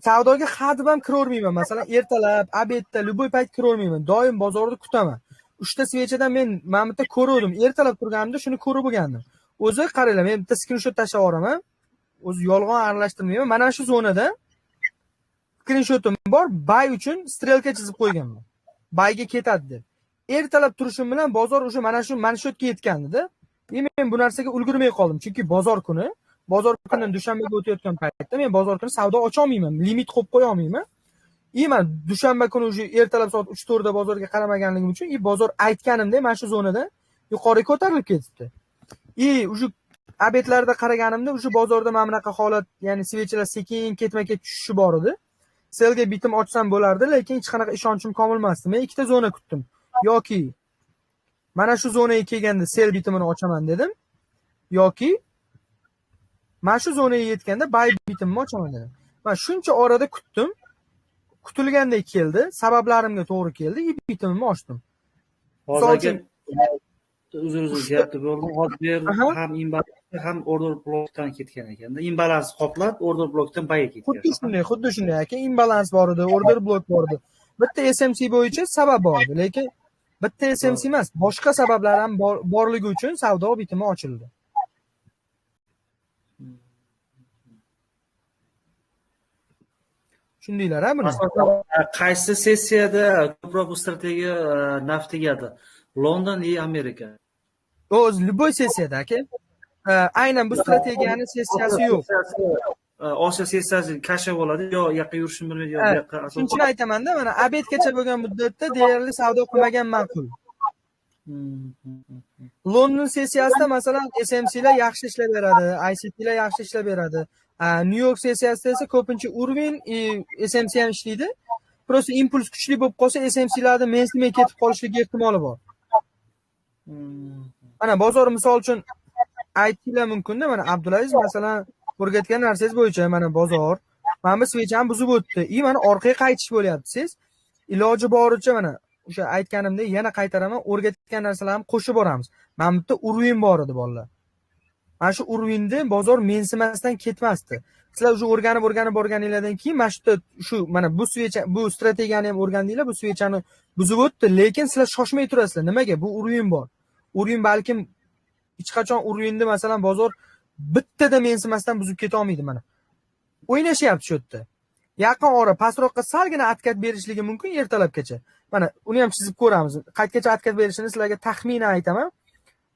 savdoga hadib ham kiravermayman. Masalan, ertalab, obedda, любой payt kiravermayman. Doim bozorda kutaman. 3 ta svechadan men mana bu yerda ko'rdim. Ertalab turganimda shuni ko'rib bo'lgandim. O'zi qaranglar, men bitta skrinshot tashlab yuboraman. O'zi yolg'on aralashtirmayman. Mana shu zonada skrinshotim bor. Buy uchun strelka chizib qo'yganman. Buyga ketadi deb. Ertalab turishim bilan bozor o'sha mana shu yerga yetgandi-da. Men bu narsaga ulgurmay qoldim. Chunki bozor kuni dushanbaga o'tayotgan paytda men bozor kuni savdo ocha olmayman. Limit qo'yib qo'ya olmayman. Men dushanba kuni o'sha ertalab soat 3-4 da bozorga qaramaganligim uchun bozor aytganimdek mana shu zonada yuqoriga ko'tarilib ketibdi. O'sha obedlarda qaraganimda o'sha bozorda mana bunaqa holat, ya'ni svechalar sekin ketma-ket tushishi bor edi. Selga bitim ochsam bo'lardi, lekin hech qanaqa ishonchim komilmasdi. Men ikkita zona kutdim. Yoki mana shu zonaga kelganda sel bitimini ochaman dedim, yoki mana shu zonaga yetganda buy bitimni ochaman dedim. Men shuncha orada kutdim. Kutilgandek keldi, sabablarimga to'g'ri keldi, bitimimni ochdim. Hozirgi uzr gapni bo'ldim. Hozir ham imbalans ham order blokdan ketgan ekanda. Imbalans qoplab order blokdan bayga ketgan. Xuddi shunday aka, imbalans bor edi, order blok bor edi. Bitta SMC bo'yicha sabab bor edi, lekin bitta SMC emas, boshqa sabablar ham borligi uchun savdo bitimi ochildi. Shundaylar-a buni. Qaysi sessiyada ko'proq strategiya naf tegadi? London yoki Amerika? O'zi любой sessiyada aka. Aynan bu strategiyani sessiyasi yo'q. Osiyo sessiyasi kasha bo'ladi, yo yoqqa yurishim bilmaydi, yo bu yoqqa. Shunchani aytaman-da, mana obedgacha bo'lgan muddatda deyarli savdo qilmagan ma'qul. London sessiyasida masalan SMC'lar yaxshi ishlab beradi, ICT'lar yaxshi ishlab beradi. New York sessiyasida esa ko'pincha Urvin SMC ham ishlaydi. Prosta impuls kuchli bo'lib qolsa, SMC'larda mensimay ketib qolishligi ehtimoli bor. Mana bozor misol uchun aytishlar mumkin-da, mana Abdulaziz masalan o'rgatgan narsangiz bo'yicha mana bozor mana bu svechani buzib o'tdi. Mana orqaga qaytish bo'lyapti. Siz iloji boricha mana o'sha aytganimdek yana qaytaraman, o'rgatgan narsalarni qo'shib boramiz. Mana bu yerda Urvin bor edi bolalar. Mana shu Urvinni bozor mensimasdan ketmasdi. Sizlar o'sha o'rganib borganinglardan keyin mana shu mana bu svecha, bu strategiyani ham o'rgandinglar, bu svechani buzib o'tdi, lekin sizlar shoshmay turasizlar. Nimaga? Bu Urvin bor. Urvin balkim hech qachon Urvinni masalan bozor bittada mensimasdan buzib keta olmaydi mana. O'ynashyapti shu yerda. Yaqin ora pastroqqa salgina atkat berishligi mumkin ertalabgacha. Mana uni ham chizib ko'ramiz. Qaytgacha atkat berishini sizlarga taxminan aytaman.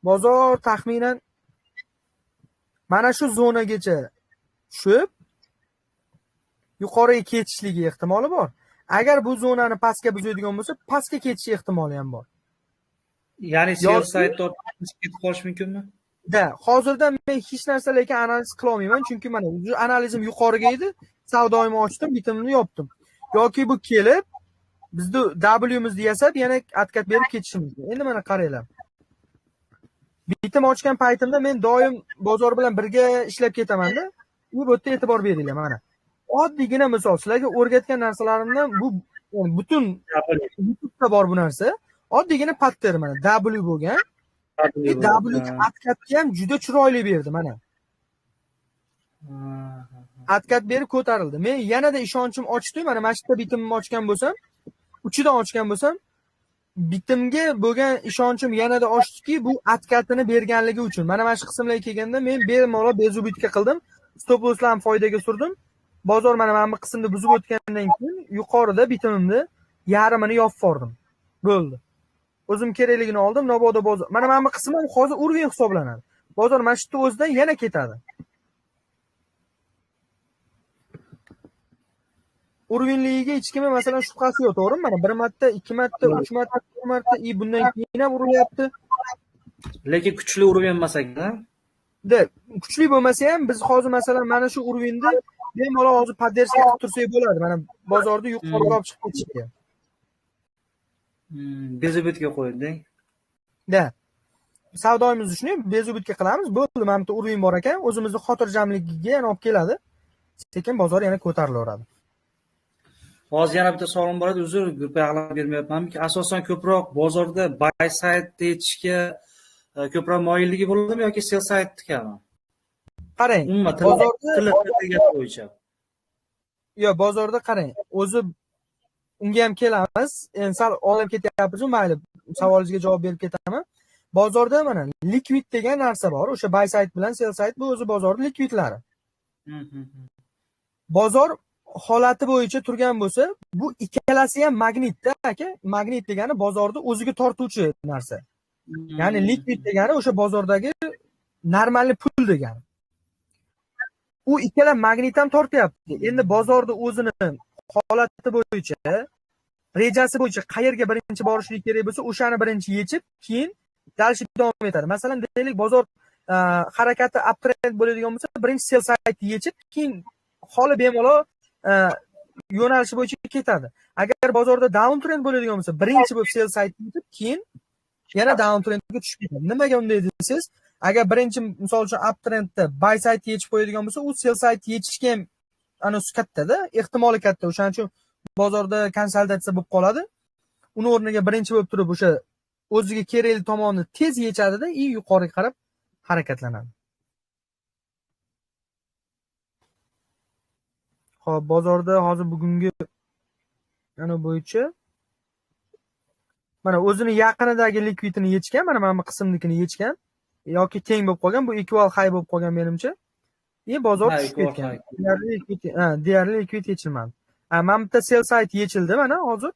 Bozor taxminan mana shu zonagacha tushib yuqoriga ketishligi ehtimoli bor. Agar bu zonani pastga buzadigan bo'lsa, pastga ketish ehtimoli ham bor. Ya'ni sell side ketib qolish mumkinmi? Hozirda men hech narsa lekin analiz qila olmayman, chunki mana analizim yuqoriga edi, savdoyimni ochdim, bitimni yopdim. Yoki bu kelib bizni W mizni yasab yana atkat berib ketishi mumkin. Endi mana qaranglar. Bitim ochgan paytimda men doim bozor bilan birga ishlab ketaman-da. Bu yerda e'tibor beringlar mana. Oddiygina misol, sizlarga o'rgatgan narsalarimdan bu butun YouTube'da bor bu narsa. Oddiygina pattern mana W bo'lgan. W atkatga ham juda chiroyli berdi mana. Atkat berib ko'tarildi. Men yanada ishonchim ochdi. Mana yerda bitimimni ochgan bo'lsam, uchidan ochgan bo'lsam, bitimga bo'lgan ishonchim yanada oshdiki, bu atkatini berganligi uchun. Mana shu qismlarga kelganda men bemalol bezubitka qildim. Stop losslarni foydaga surdim. Bozor mana bu qismni buzib o'tgandan keyin yuqorida bitimimni yarmini yopib yubordim. Bo'ldi. O'zim kerakligini oldim, mabodo bozor. Mana bu qismi hozir urgan hisoblanadi. Bozor mana shu yerda o'zidan yana ketadi. Urvinligiga hech kimga masalan shubhasi yo'q, to'g'rimi? Mana 1 marta, 2 marta, 3 marta, 4 marta, bundan keyin ham urilyapti. Lekin kuchli urib emas ekan. Kuchli bo'lmasa ham biz hozir masalan mana shu urvinda bemalol hozir podдержка qilib tursak bo'ladi. Mana bozorda yuqoriga olib chiqib ketishga. Bezubitka qo'ydik. Savdoyimizni shuni bezubitka qilamiz. Bo'ldi, mana bu urvin bor ekan, o'zimizni xotirjamligiga yana olib keladi. Sekin bozor yana ko'tarilaveradi. Hozir yana bitta savolim bor edi, uzr, gruppa a'lab bermayapmanki, asosan ko'proq bozorda buy side yetishga ko'proq moyilligi bo'ladimi yoki sell side kabi? Qarang, bozorda bo'yicha. Yo'q, bozorda qarang, o'zi unga ham kelamiz. Endi sal oldin ketyapmiz, mayli, savolingizga javob berib ketaman. Bozorda mana liquid degan narsa bor. O'sha buy side bilan sell side bu o'zi bozorning liquidlari. Bozor holati bo'yicha turgan bo'lsa, bu ikkalasi ham magnitda, aka. Magnit degani bozorda o'ziga tortuvchi narsa. Ya'ni liquid degani o'sha bozordagi normalniy pul degani. U ikkala magnit ham tortyapti. Endi bozorda o'zini holati bo'yicha, rejasi bo'yicha qayerga birinchi borishlik kerak bo'lsa, o'shani birinchi yechib, keyin dalshi davom etadi. Masalan, deylik, bozor harakati uptrend bo'ladigan bo'lsa, birinchi sell side yechib, keyin holi bemalol yo'nalishi bo'yicha ketadi. Agar bozorda down trend bo'ladigan bo'lsa, birinchi bo'lib sell side yechib, keyin yana down trendga tushib ketadi. Nimaga unday deysiz? Agar birinchi misol uchun up trendda buy side yechib qo'yadigan bo'lsa, u sell side yechishga ham anisi katta-da, ehtimoli katta. O'shaning uchun bozorda konsultatsiya bo'lib qoladi. Uni o'rniga birinchi bo'lib turib o'sha o'ziga kerakli tomonni tez yechadi-da, yuqoriga qarab harakatlanadi. Xo'p, bozorda hozir bugungi ana bo'yicha mana o'zini yaqinidagi likvidini yechgan, mana bu qismnikini yechgan yoki teng bo'lib qolgan, bu equal high bo'lib qolgan menimcha. Bozor tushib ketgan. Deyarli likvid yechilmadi. Mana bitta sell side yechildi mana hozir.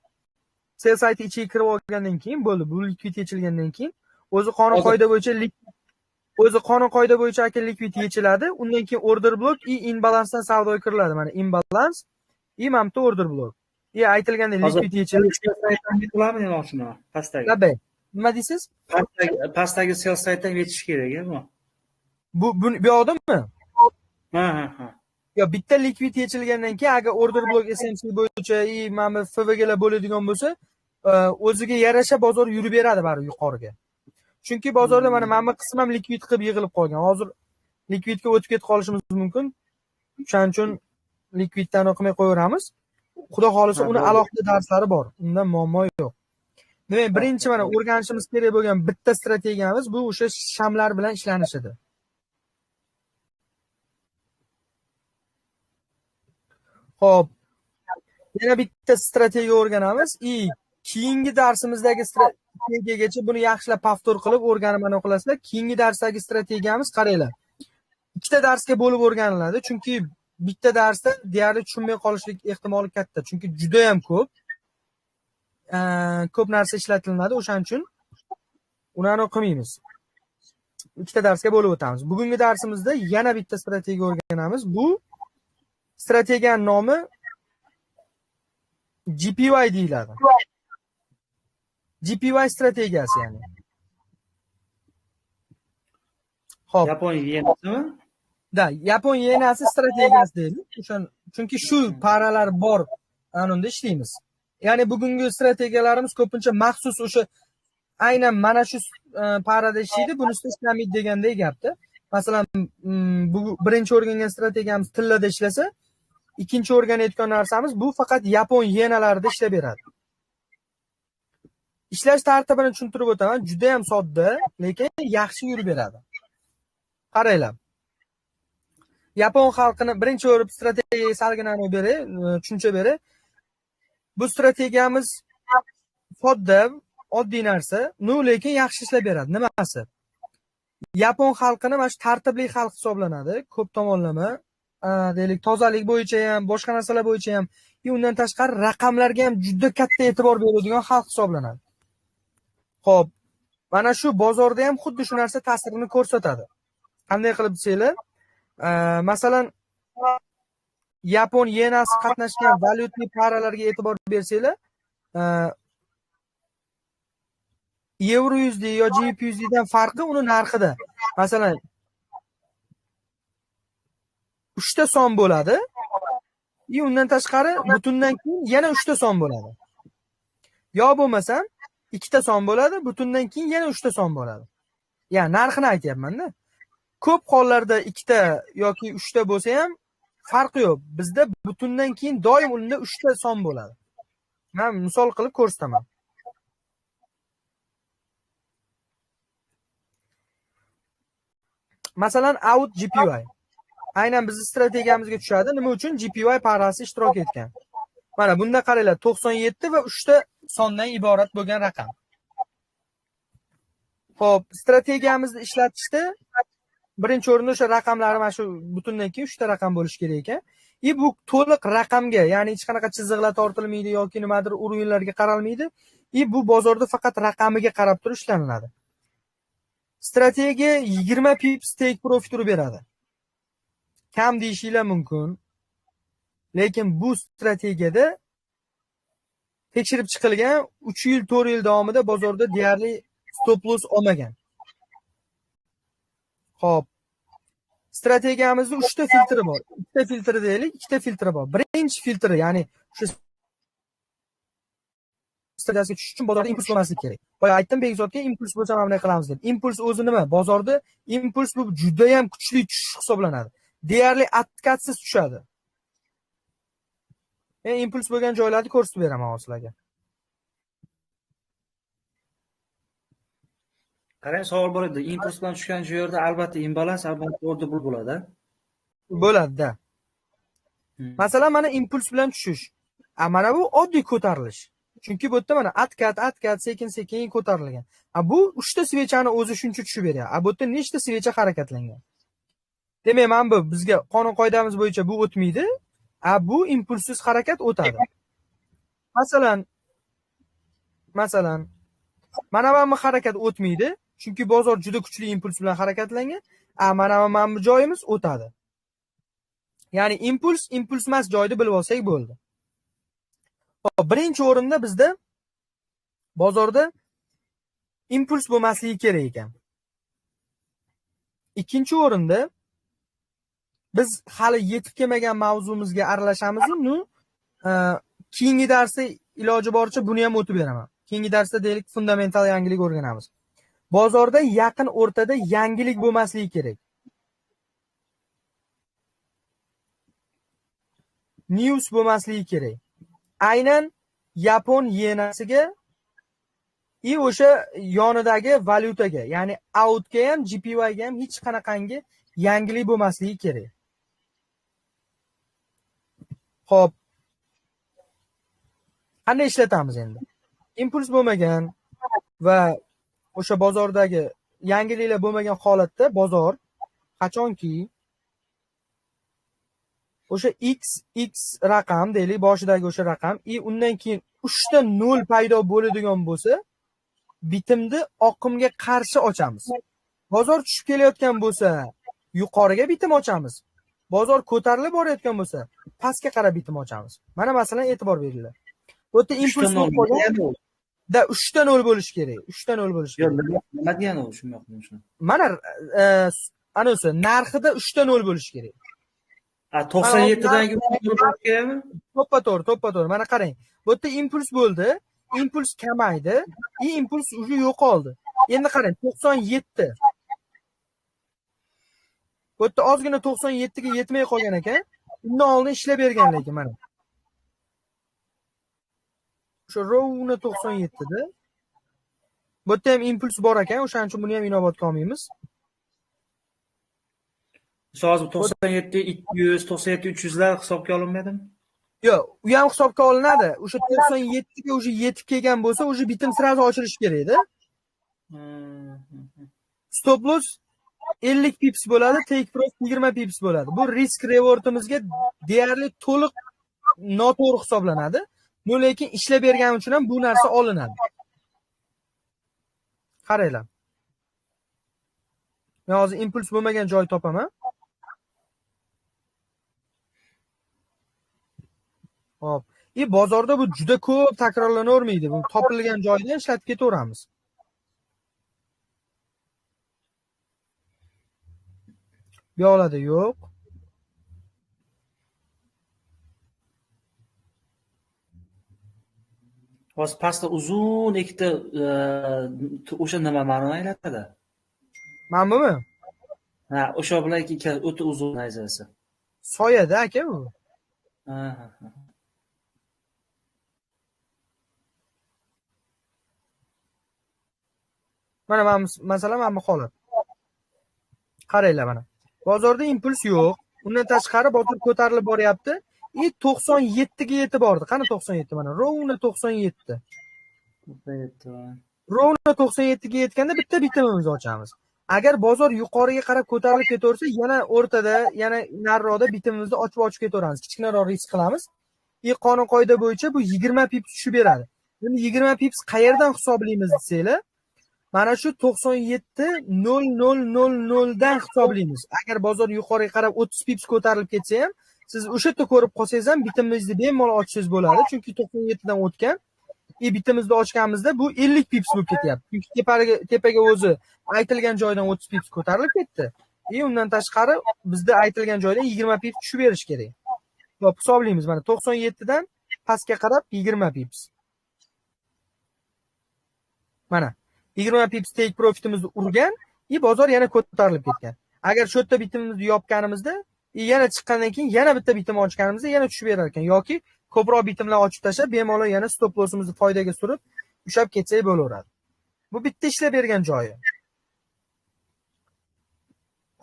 Sell side ichiga kirib olgandan keyin bo'ldi. Bu likvid yechilgandan keyin o'zi qonun qoida bo'yicha aka likvid yechiladi. Undan keyin order block inbalansdan savdoga kiriladi. Mana imbalans mana bitta order block. Aytilgandek likvid yechildi. Pastdagi. Nima deysiz? Pastdagi sell side'dan yechish kerak-ku. Bu yoqdami? Ha. Yo, bitta likvid yechilgandan keyin agar order block SMC bo'yicha mana FVGlar bo'ladigan bo'lsa, o'ziga yarasha bozor yurib beradi baribir yuqoriga. Chunki bozorda mana bu qism ham likvid qilib yig'ilib qolgan. Hozir likvidga o'tib ketib qolishimiz mumkin. Shuning uchun likviddan o'qimay qo'yaveramiz. Xudo xolisa uni alohida darslari bor. Undan muammo yo'q. Demak, birinchi mana o'rganishimiz kerak bo'lgan bitta strategiyamiz bu o'sha shamlar bilan ishlanishidir. Xo'p. Yana bitta strategiya o'rganamiz. Keyingi darsimizdagi strategiyagacha buni yaxshilab повтор qilib o'rganib mana qilasizlar. Keyingi darsdagi strategiyamiz qaranglar. Ikkita darsga bo'lib o'rganiladi, chunki bitta darsda deyarli tushunmay qolishlik ehtimoli katta. Chunki juda ham ko'p narsa ishlatiladi, o'shaning uchun uni o'qimaymiz. Ikkita darsga bo'lib o'tamiz. Bugungi darsimizda yana bitta strategiya o'rganamiz. Bu strategiyaning nomi GPY deyiladi. GPY strategiyasi ya'ni. Xo'p. Yapon yenasimi? Yapon yenasi strategiyasi deydi. Chunki shu paralar bor anunda ishlaymiz. Ya'ni bugungi strategiyalarimiz ko'pincha maxsus o'sha aynan mana shu parada ishlaydi, bunisida ishlamaydi degandek gapda. Masalan, bu birinchi o'rgangan strategiyamiz tillada ishlasa, ikkinchi o'rganayotgan narsamiz bu faqat Yapon yenalarida ishlab beradi. Ishlash tartibini tushuntirib o'taman. Juda ham sodda, lekin yaxshi yurib beradi. Qaranglar. Yapon xalqini birinchi o'rib strategiyaga salgina beray, tushuncha beray. Bu strategiyamiz sodda, oddiy narsa, lekin yaxshi ishlab beradi. Nimasi? Yapon xalqini mana shu tartibli xalq hisoblanadi, ko'p tomonlama, deylik, tozalik bo'yicha ham, boshqa narsalar bo'yicha ham, undan tashqari raqamlarga ham juda katta e'tibor beradigan xalq hisoblanadi. Xo'p, mana shu bozorda ham xuddi shu narsa ta'sirini ko'rsatadi. Qanday qilib desanglar, masalan, Yapon yenasi qatnashgan valyutli paralarga e'tibor bersanglar, Euro USD yo GBP USD dan farqi uni narxida. Masalan, 3 ta son bo'ladi. Undan tashqari butundan keyin yana 3 ta son bo'ladi. Yo bo'lmasam 2 ta son bo'ladi, butundan keyin yana 3 ta son bo'ladi. Ya'ni narxini aytyapman-da. Ko'p hollarda 2 ta yoki 3 ta bo'lsa ham farqi yo'q. Bizda butundan keyin doim unda 3 ta son bo'ladi. Men misol qilib ko'rsataman. Masalan, out GPY. Aynan bizning strategiyamizga tushadi. Nima uchun? GPY parasi ishtirok etgan. Mana bunda qaranglar, 97 va 3 ta sondan iborat bo'lgan raqam. Xo'p, strategiyamizni ishlatishda birinchi o'rinda o'sha raqamlar mana shu butundan keyin 3 ta raqam bo'lishi kerak ekan. Bu to'liq raqamga, ya'ni hech qanaqa chiziqlar tortilmaydi yoki nimadir o'rinlarga qaralmaydi. Bu bozorda faqat raqamiga qarab turib ishlanadi. Strategiya 20 pips take profit urib beradi. Kam deyishinglar mumkin. Lekin bu strategiyada tekshirib chiqilgan 3 yil, 4 yil davomida bozorda deyarli stop loss olmagan. Xo'p. Strategiyamizda 3 ta filtri bor. 2 ta filtri deylik, 2 ta filtri bor. Birinchi filtri, ya'ni shu strategiyaga tushish uchun bozorda impuls bo'lmasligi kerak. Boya aytdim, Bekzodga impuls bo'lsa mana bunday qilamiz deb. Impuls o'zi nima? Bozorda impuls bu juda ham kuchli tushish hisoblanadi. Deyarli attakatsiz tushadi. Men impuls bo'lgan joylarni ko'rsatib beraman sizlarga. Qarang, savol bor edi. Impuls bilan tushgan joyda albatta imbalans, albatta o'rda bo'ladi. Bo'ladi-da. Masalan, mana impuls bilan tushish. Mana bu oddiy ko'tarilish. Chunki bu yerda mana atkat sekin-sekin ko'tarilgan. Bu 3 ta svechani o'zi shuncha tushib beryapti. Bu yerda nechta svecha harakatlangan? Demak, mana bu bizga qonun qoidamiz bo'yicha bu o'tmaydi. Bu impulsiz harakat o'tadi. Masalan, mana bu harakat o'tmaydi, chunki bozor juda kuchli impuls bilan harakatlangan. Mana bu joyimiz o'tadi. Ya'ni impuls emas joyni bilib olsak bo'ldi. Xo'p, birinchi o'rinda bizda bozorda impuls bo'lmasligi kerak ekan. Ikkinchi o'rinda biz hali yetib kelmagan mavzumizga aralashamiz. Keyingi darsda iloji boricha buni ham o'tib beraman. Keyingi darsda deylik fundamental yangilik o'rganamiz. Bozorda yaqin o'rtada yangilik bo'lmasligi kerak. News bo'lmasligi kerak. Aynan Yapon yenasiga o'sha yonidagi valyutaga, ya'ni outga ham, GPY ga ham hech qanaqangi yangilik bo'lmasligi kerak. Xo'p. Qanday ishlatamiz endi? Impuls bo'lmagan va o'sha bozordagi yangiliklar bo'lmagan holatda bozor qachonki o'sha x raqam deylik, boshidagi o'sha raqam, undan keyin 3 ta 0 paydo bo'ladigan bo'lsa, bitimni oqimga qarshi ochamiz. Bozor tushib kelayotgan bo'lsa, yuqoriga bitim ochamiz. Bozor ko'tarilib borayotgan bo'lsa, pastga qarab bitim ochamiz. Mana masalan e'tibor beringlar. Bu yerda impuls bo'lgan da 3 ta 0 bo'lish kerak. 3 ta 0 bo'lish kerak. Nima degani u? Tushunmayapman shuni. Mana anisi narxida 3 ta 0 bo'lish kerak. 97 dagi kerakmi? To'ppa-to'g'ri. Mana qarang. Bu yerda impuls bo'ldi. Impuls kamaydi. Impuls уже yo'qoldi. Endi qarang, 97. Bu yerda ozgina 97 ga yetmay qolgan ekan. Undan oldin ishlab bergan lekin mana. O'sha rovna 97 da. Bu yerda ham impuls bor ekan, o'shaning uchun buni ham inobatga olmaymiz. Hozir 97 200, 97 300lar hisobga olinmaydimi? Yo'q, u ham hisobga olinadi. O'sha 97 ga уже yetib kelgan bo'lsa, уже bitim sirazi ochilishi kerak-da. Stop loss 50 pips bo'ladi, take profit 20 pips bo'ladi. Bu risk rewardimizga deyarli to'liq noto'g'ri hisoblanadi. Lekin ishlab bergani uchun ham bu narsa olinadi. Qaranglar. Men hozir impuls bo'lmagan joy topaman. Hop. Bozorda bu juda ko'p takrorlanavermaydi. Bu topilgan joyda ishlatib ketaveramiz. Bu yoqlarda yo'q. Hozir pastda uzun ikkita o'sha nima ma'no anglatadi? Mana bumi? Ha, o'sha bilan ikki o'ta uzun najasi. Soyada aka bu. Ha. Mana masalan mana bu holat. Qaranglar mana. Bozorda impuls yo'q. Undan tashqari bozor ko'tarilib boryapti. 97 ga yetib bordi. Qani 97 mana? Rovna 97. Rovna 97 ga yetganda bitta bitimimizni ochamiz. Agar bozor yuqoriga qarab ko'tarilib ketaversa, yana o'rtada, yana nariroqda bitimimizni ochib ketaveramiz. Kichkinaroq risk qilamiz. Qonun qoida bo'yicha bu 20 pips tushib beradi. Endi 20 pips qayerdan hisoblaymiz desanglar, mana shu 97.0000 dan hisoblaymiz. Agar bozor yuqoriga qarab 30 pips ko'tarilib ketsa ham, siz o'sha yerda ko'rib qolsangiz ham bitimingizni bemalol ochsangiz bo'ladi, chunki 97 dan o'tgan. Bitimizni ochganimizda bu 50 pips bo'lib ketyapti. Chunki tepaga o'zi aytilgan joydan 30 pips ko'tarilib ketdi. Undan tashqari bizda aytilgan joydan 20 pips tushib berish kerak. Xo'p, hisoblaymiz. Mana 97 dan pastga qarab 20 pips. Mana 20 pips take profitimizni urgan, bozor yana ko'tarilib ketgan. Agar shu yerda bitimimizni yopganimizda, yana chiqqandan keyin yana bitta bitim ochganimizda yana tushib berar ekan yoki ko'proq bitimlar ochib tashlab, bemalol yana stop lossimizni foydaga surib, ushlab ketsak bo'laveradi. Bu bitta ishlab bergan joyi.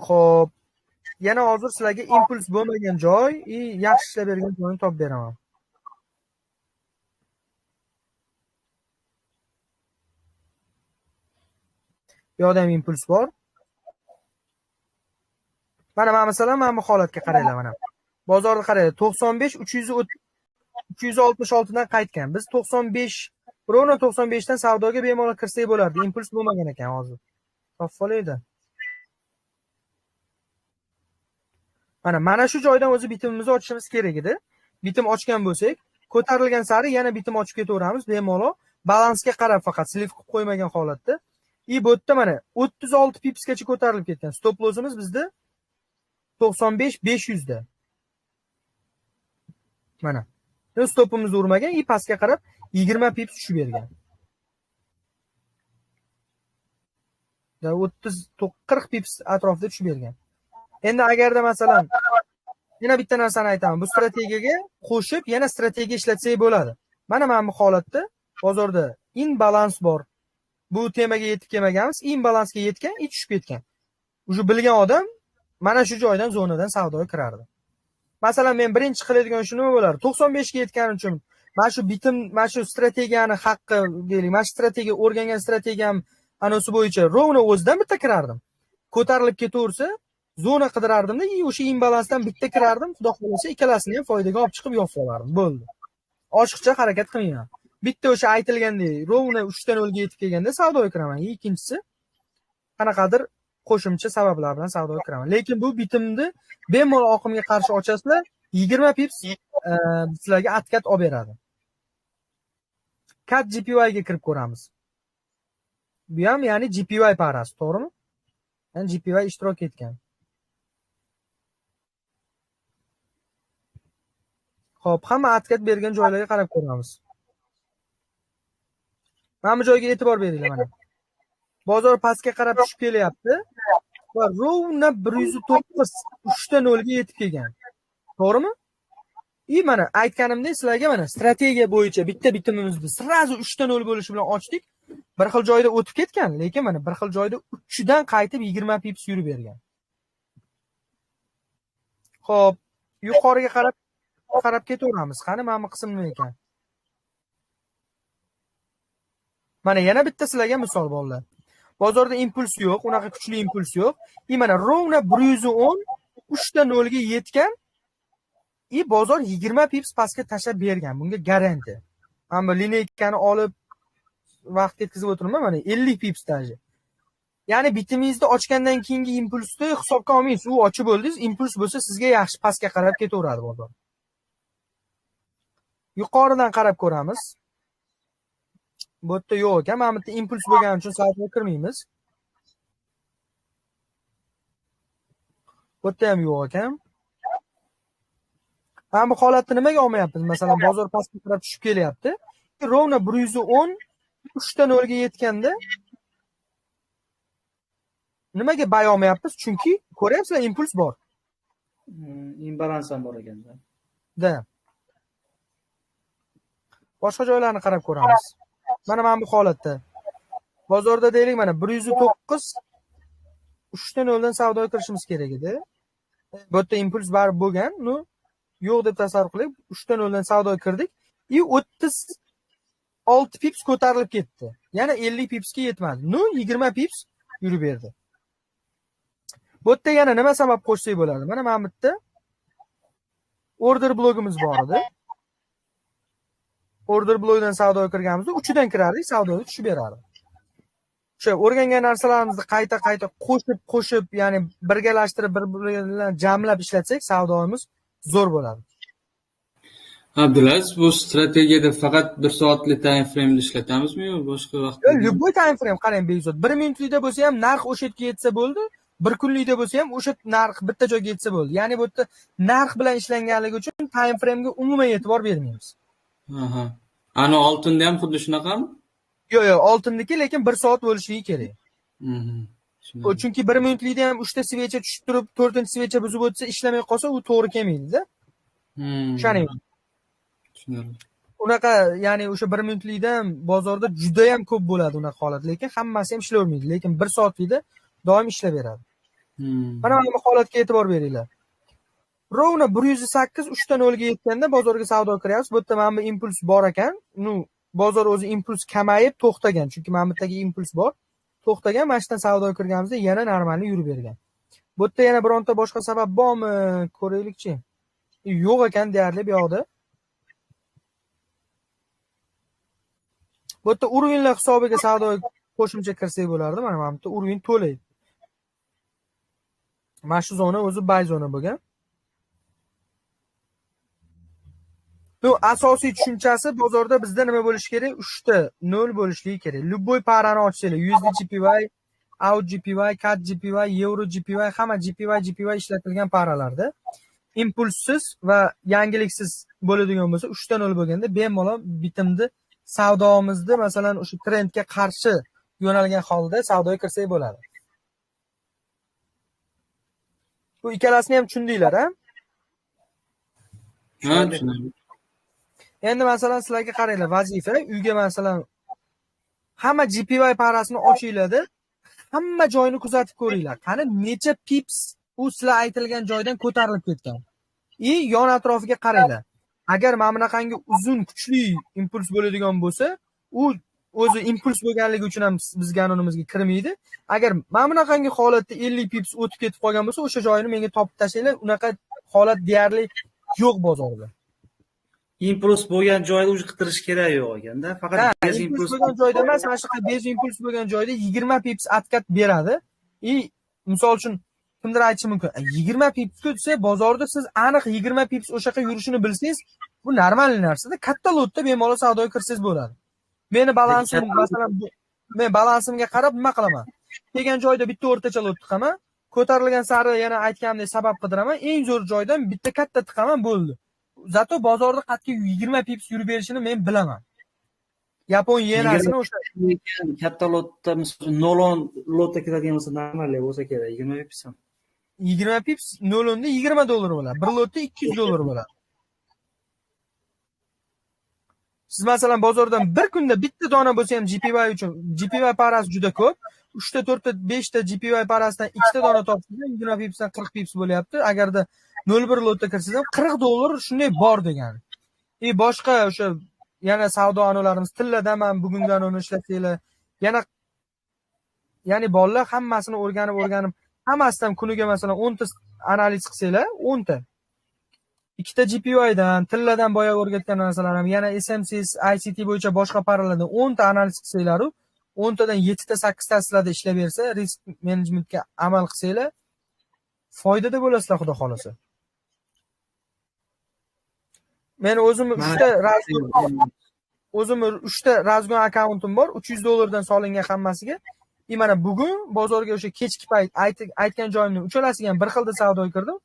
Xo'p, yana hozir sizlarga impuls bo'lmagan joy, yaxshi ishlab bergan joyni topib beraman. Bu yoqda ham impuls bor. Mana masalan, mana bu holatga qaranglar mana. Bozorni qaranglar, 95 366 dan qaytgan. Biz 95 rovna 95 dan savdoga bemalol kirsak bo'lardi. Impuls bo'lmagan ekan hozir. Topfolaydi. Mana shu joydan o'zi bitimimizni ochishimiz kerak edi. Bitim ochgan bo'lsak, ko'tarilgan sari yana bitim ochib ketaveramiz bemalol. Balansga qarab faqat sliv qilib qo'ymagan holatda. Bu yerda mana 36 pipsgacha ko'tarilib ketgan. Stop lossimiz bizda 95 500 da. Mana. Stopimizni urmagan, pastga qarab 20 pips tushib bergan. 40 pips atrofida tushib bergan. Endi agarda masalan yana bitta narsani aytaman. Bu strategiyaga qo'shib yana strategiya ishlatsak bo'ladi. Mana bu holatda bozorda imbalans bor. Bu temaga yetib kelmaganmiz, imbalansga yetgan, tushib ketgan. Uje bilgan odam mana shu joydan zonadan savdoga kirardi. Masalan, men birinchi qiladigan shu nima bo'lar? 95 ga yetganim uchun mana shu bitim, mana shu strategiyani haqqi deylik, mana shu strategiya o'rgangan strategiyam anosi bo'yicha rovna o'zidan bitta kirardim. Ko'tarilib ketaversa, zona qidirardim-da, o'sha imbalansdan bitta kirardim, xudo xolasa ikkalasini ham foydaga olib chiqib yopib olardim. Bo'ldi. Oshiqcha harakat qilmayman. Bitta o'sha aytilgandek rovna 3 dan 0 ga yetib kelganda savdoga kiraman. Ikkinchisi qanaqadir qo'shimcha sabablar bilan savdoga kiraman. Lekin bu bitimni bemalol oqimga qarshi ochasizlar, 20 pips sizlarga atkat olib beradi. Cat GPY ga kirib ko'ramiz. Bu ham ya'ni GPY parasi, to'g'rimi? Yani GPY ishtirok etgan. Xo'p, hamma atkat bergan joylarga qarab ko'ramiz. Mana bu joyga e'tibor beringlar mana. Bozor pastga qarab tushib kelyapti va rovna 109 3 dan 0 ga yetib kelgan. To'g'rimi? Mana aytganimdek sizlarga mana strategiya bo'yicha bitta bitimimizni sirazi 3 dan 0 bo'lishi bilan ochdik. Bir xil joyda o'tib ketgan, lekin mana bir xil joyda 3 dan qaytib 20 pips yurib bergan. Xo'p, yuqoriga qarab ketaveramiz. Qani mana bu qism nima ekan? Mana yana bitta sizlarga misol bolalar. Bozorda impuls yo'q, unaqa kuchli impuls yo'q. Mana rovna 110 3 ta 0 ga yetgan. Bozor 20 pips pastga tashlab bergan. Bunga garantiya. Mana bu lineykani olib vaqt yetkazib o'tirman, mana 50 pips daji. Ya'ni bitimingizni ochgandan keyingi impulsni hisobga olmaysiz. U ochib bo'ldingiz, impuls bo'lsa sizga yaxshi pastga qarab ketaveradi bozor. Yuqoridan qarab ko'ramiz. Bu yerda yo'q ekan. Mana bu yerda impuls bo'lgani uchun saytga kirmaymiz. Bu yerda ham yo'q ekan. Mana bu holatni nimaga olmayapmiz? Masalan, bozor pastga qarab tushib kelyapti. Rovna 110 3 ta 0 ga yetganda nimaga bay olmayapmiz? Chunki ko'ryapsizlar, impuls bor. Imbalans ham bor ekanda. Boshqa joylarni qarab ko'ramiz. Mana bu holatda. Bozorda deylik, mana 109 3 ta 0 dan savdoga kirishimiz kerak edi. Bu yerda impuls barib bo'lgan. Yo'q deb tasavvur qiling. 3 ta 0 dan savdoga kirdik. 36 pips ko'tarilib ketdi. Yana 50 pipsga yetmadi. 20 pips yurib berdi. Bu yerda yana nima sabab qo'shsak bo'ladi? Mana bu yerda order blogimiz bor edi. Order blogdan savdoga kirganimizda 3dan kirardik, savdoga tushib berardi. O'sha o'rgangan narsalarimizni qayta qo'shib, ya'ni birgalashtirib, bir-bilan jamlab ishlatsak, savdoimiz zo'r bo'ladi. Abdulaziz, bu strategiyada faqat 1 soatlik time frame ishlatamizmi yo boshqa vaqtda? Любой time frame qarang, bezod. 1 minutlikda bo'lsa ham narx o'sha yerga yetsa bo'ldi, 1 kunlikda bo'lsa ham o'sha narx bitta joyga yetsa bo'ldi. Ya'ni bu yerda narx bilan ishlanganligi uchun time frame ga umuman e'tibor bermaymiz. Aha. Ana oltinda ham xuddi shunaqami? Yo'q, oltinniki, lekin 1 soat bo'lishligi kerak. Chunki 1 minutlikda ham 3 ta svecha tushib turib, 4-svecha buzib o'tsa, ishlamay qolsa, u to'g'ri kelmaydi-da. O'shaning uchun. Unaqa, ya'ni o'sha 1 minutlikda ham bozorda juda ham ko'p bo'ladi unaqa holat, lekin hammasi ham ishlayvermaydi, lekin 1 soatlikda doim ishlab beradi. Mana bu holatga e'tibor beringlar. Rovna 108 3 ta 0 ga yetganda bozorga savdo kiryapmiz. Bu yerda mana bu impuls bor ekan. Bozor o'zi impuls kamayib to'xtagan, chunki mana bu yerdagi impuls bor. To'xtagan, mana shundan savdoga kirganimizda yana normalni yurib bergan. Bu yerda yana bironta boshqa sabab bormi? Ko'raylikchi. Yo'q ekan deyarli bu yoqda. Bu yerda uruvinlar hisobiga savdoga qo'shimcha kirsak bo'lardi. Mana bu yerda uruvin to'laydi. Mana shu zona o'zi buy zona bo'lgan. Asosiy tushunchasi bozorda bizda nima bo'lishi kerak? 3 ta 0 bo'lishligi kerak. Любой parani ochsanglar, USD JPY, AUD JPY, CAD JPY, Euro JPY, hamma JPY ishlatilgan paralarda impulssiz va yangiliksiz bo'ladigan bo'lsa, 3 ta 0 bo'lganda bemalol bitimni savdomizni, masalan, o'sha trendga qarshi yo'nalgan holda savdoga kirsak bo'ladi. Bu ikkalasini ham tushundinglar, ha? Ha, tushundim. Endi masalan sizlarga qaranglar, vazifa, uyga masalan hamma JPY parasini ochinglar-da, hamma joyini kuzatib ko'ringlar. Qani necha pips u sizlar aytilgan joydan ko'tarilib ketgan. Yon atrofiga qaranglar. Agar mana bunaqangi uzun, kuchli impuls bo'ladigan bo'lsa, u o'zi impuls bo'lganligi uchun ham bizga anonimizga kirmaydi. Agar mana bunaqangi holatda 50 pips o'tib ketib qolgan bo'lsa, o'sha joyini menga topib tashlanglar. Unaqa holat deyarli yo'q bozorda. Impuls bo'lgan joyda o'zi qidirish kerak yo'q ekanda. Faqat bez impuls bo'lgan joyda emas, mana shu bez impuls bo'lgan joyda 20 pips atkat beradi. Misol uchun kimdir aytishi mumkin, 20 pips desa bozorda siz aniq 20 pips o'sha yoqqa yurishini bilsangiz, bu normal narsa-da. Katta lotda bemalol savdoga kirsangiz bo'ladi. Meni balansim, masalan, men balansimga qarab nima qilaman? Kelgan joyda bitta o'rtacha lot tiqaman, ko'tarilgan sari yana aytganimdek sabab qidiraman, eng zo'r joydan bitta katta tiqaman, bo'ldi. Zato bozorda qat'iy 20 pips yurib berishini men bilaman. Yapon yenasini o'sha katta lotda, masalan, 0 lotda kiradigan bo'lsa, normal bo'lsa kerak, 20 pips ham. 20 pips 0 da $20 bo'ladi. Bir lotda $200 bo'ladi. Siz masalan bozordan bir kunda bitta dona bo'lsa ham JPY uchun, JPY parasi juda ko'p. 3 ta, 4 ta, 5 ta JPY parasidan 2 ta dona topsangiz 20 pipsdan 40 pips bo'lyapti. Agarda 01 lotda kirsangiz ham $40 shunday bor degani. Boshqa o'sha yana savdo anonlarimiz tillada ham bugungi anonni ishlasanglar, yana ya'ni bolalar hammasini o'rganib, hammasidan kuniga masalan 10 ta analiz qilsanglar, 10 ta. Ikkita GPU'dan, tilladan boya o'rgatgan narsalar ham, yana SMSS, ICT bo'yicha boshqa paralardan 10 ta analiz qilsanglar, 10 tadan 7 ta 8 ta sizlarda ishlab bersa, risk menejmentga amal qilsanglar, foydada bo'lasizlar xudo xolasa. Men o'zim 3 ta Razgon akkauntim bor, $300 dan solingan hammasiga. Mana bugun bozorga o'sha kechki payt aytgan joyimning uchalasiga ham bir xilda savdoga kirdim.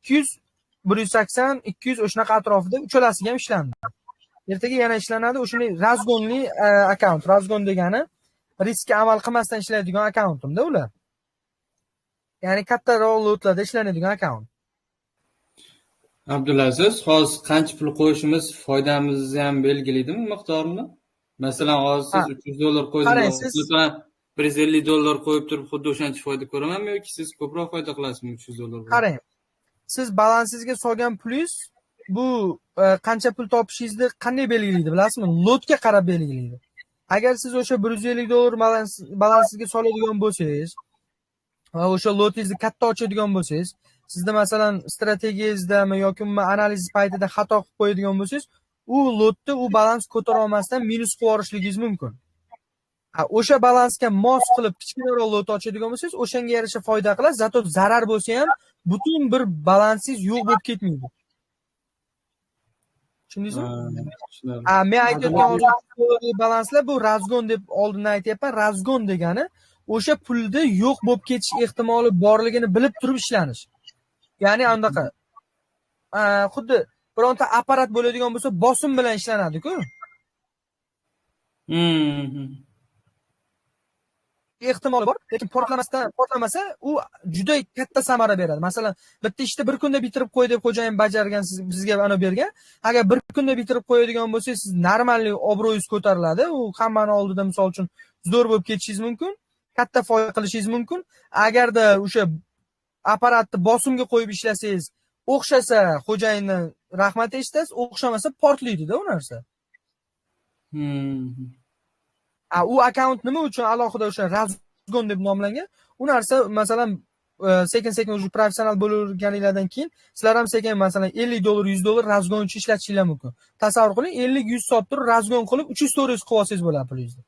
200, 180, 200 o'shanaqa atrofida uchalasiga ham ishlandi. Ertaga yana ishlanadi. O'shunday Razgonli akkaunt. Razgon degani riskka amal qilmasdan ishlaydigan akkauntimda ular. Ya'ni katta lotlarda ishlanadigan akkaunt. Abdulaziz, hozir qancha pul qo'yishimiz foydamizni ham belgilaydimi miqdorini? Masalan, hozir siz $300 qo'ydingiz, $150 qo'yib turib xuddi o'shancha foyda ko'ramanmi yoki siz ko'proq foyda qilasizmi $300? Qarang. Siz balansingizga solgan pulingiz bu qancha pul topishingizni qanday belgilaydi bilasizmi? Lotga qarab belgilaydi. Agar siz o'sha $150 balansingizga soladigan bo'lsangiz va o'sha lotingizni katta ochadigan bo'lsangiz, sizda masalan strategiyangizdami yoki analiz paytida xato qilib qo'yadigan bo'lsangiz, u lotda u balans ko'tara olmasdan minus qilib yorishligingiz mumkin. O'sha balansga mos qilib kichkinaroq lot ochadigan bo'lsangiz, o'shanga yarasha foyda qilasiz, zato zarar bo'lsa ham butun bir balansingiz yo'q bo'lib ketmaydi. Tushundingizmi? Men aytayotgan hozir balanslar bu Razgon deb oldindan aytayapman. Razgon degani o'sha pulda yo'q bo'lib ketish ehtimoli borligini bilib turib ishlanish. Ya'ni andaqa xuddi bironta apparat bo'ladigan bo'lsa, bosim bilan ishlanadi-ku. Ehtimoli bor, lekin portlamasa u juda katta samara beradi. Masalan, bitta ishni bir kunda bitirib qo'y deb xo'jayin bajargan, sizga ana bergan. Agar bir kunda bitirib qo'yadigan bo'lsangiz, siz normalniy obro'yingiz ko'tariladi. U hammani oldida misol uchun zo'r bo'lib ketishingiz mumkin, katta foyda qilishingiz mumkin. Agarda o'sha apparatni bosimga qo'yib ishlasangiz, o'xshasa xo'jayindan rahmat eshitasiz, o'xshamasa portlaydi-da u narsa. U akkaunt nima uchun alohida o'sha Razgon deb nomlangan? U narsa masalan sekin-sekin o'zi professional bo'lganinglardan keyin sizlar ham sekin masalan $50, $100 Razgon uchun ishlatishingiz mumkin. Tasavvur qiling, 50-100 soat turib Razgon qilib 300 qilib olsangiz bo'ladi pulingizni.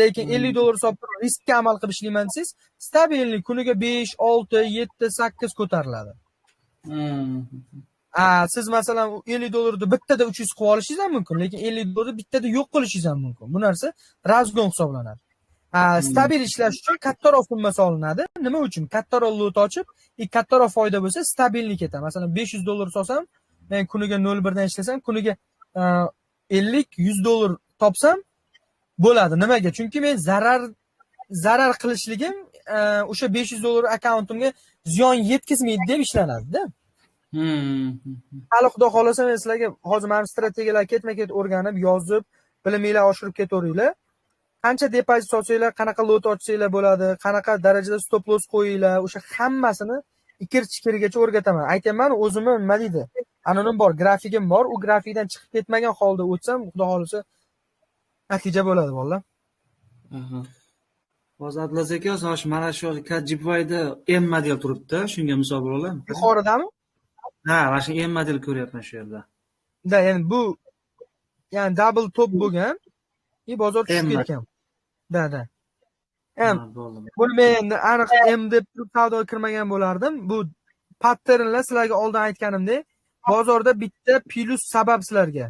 Lekin $50 soat turib riskka amal qilib ishlayman desangiz, stabilni kuniga 5, 6, 7, 8 ko'tariladi. Siz masalan $50 bittada 300 qilib olishingiz ham mumkin, lekin $50 bittada yo'q qilishingiz ham mumkin. Bu narsa Razgon hisoblanadi. Stabil ishlash uchun kattaroq summa solinadi. Nima uchun? Kattaroq lot ochib, kattaroq foyda bo'lsa, stabilni ketadi. Masalan, $500 solsam, men kuniga 01 dan ishlasam, kuniga $50-100 topsam bo'ladi. Nimaga? Chunki men zarar qilishligim o'sha $500 akkauntimga ziyon yetkazmaydi deb ishlanadi-da. Hali xudo xolasa men sizlarga hozir mana strategiyalar ketma-ket o'rganib, yozib, biliminglar oshirib ketaveringlar. Qancha depozit solsanglar, qanaqa lot ochsanglar bo'ladi, qanaqa darajada stop loss qo'yinglar, o'sha hammasini ikir-chikirigacha o'rgataman. Aytaman, o'zimni nima deydi? Anonim bor, grafigim bor. U grafikdan chiqib ketmagan holda o'tsam, xudo xolasa natija bo'ladi bolalar. Hozir Abdulaziz aka, mana shu KGPYda M model turibdi, shunga misol bo'laman. Yuqoridami? Mana shu M model ko'ryapman shu yerda. Ya'ni bu double top bo'lgan, bozor tushib ketgan. Buni men aniq M deb savdoga kirmagan bo'lardim. Bu patternlar sizlarga oldin aytganimdek, bozorda bitta plus sabab sizlarga.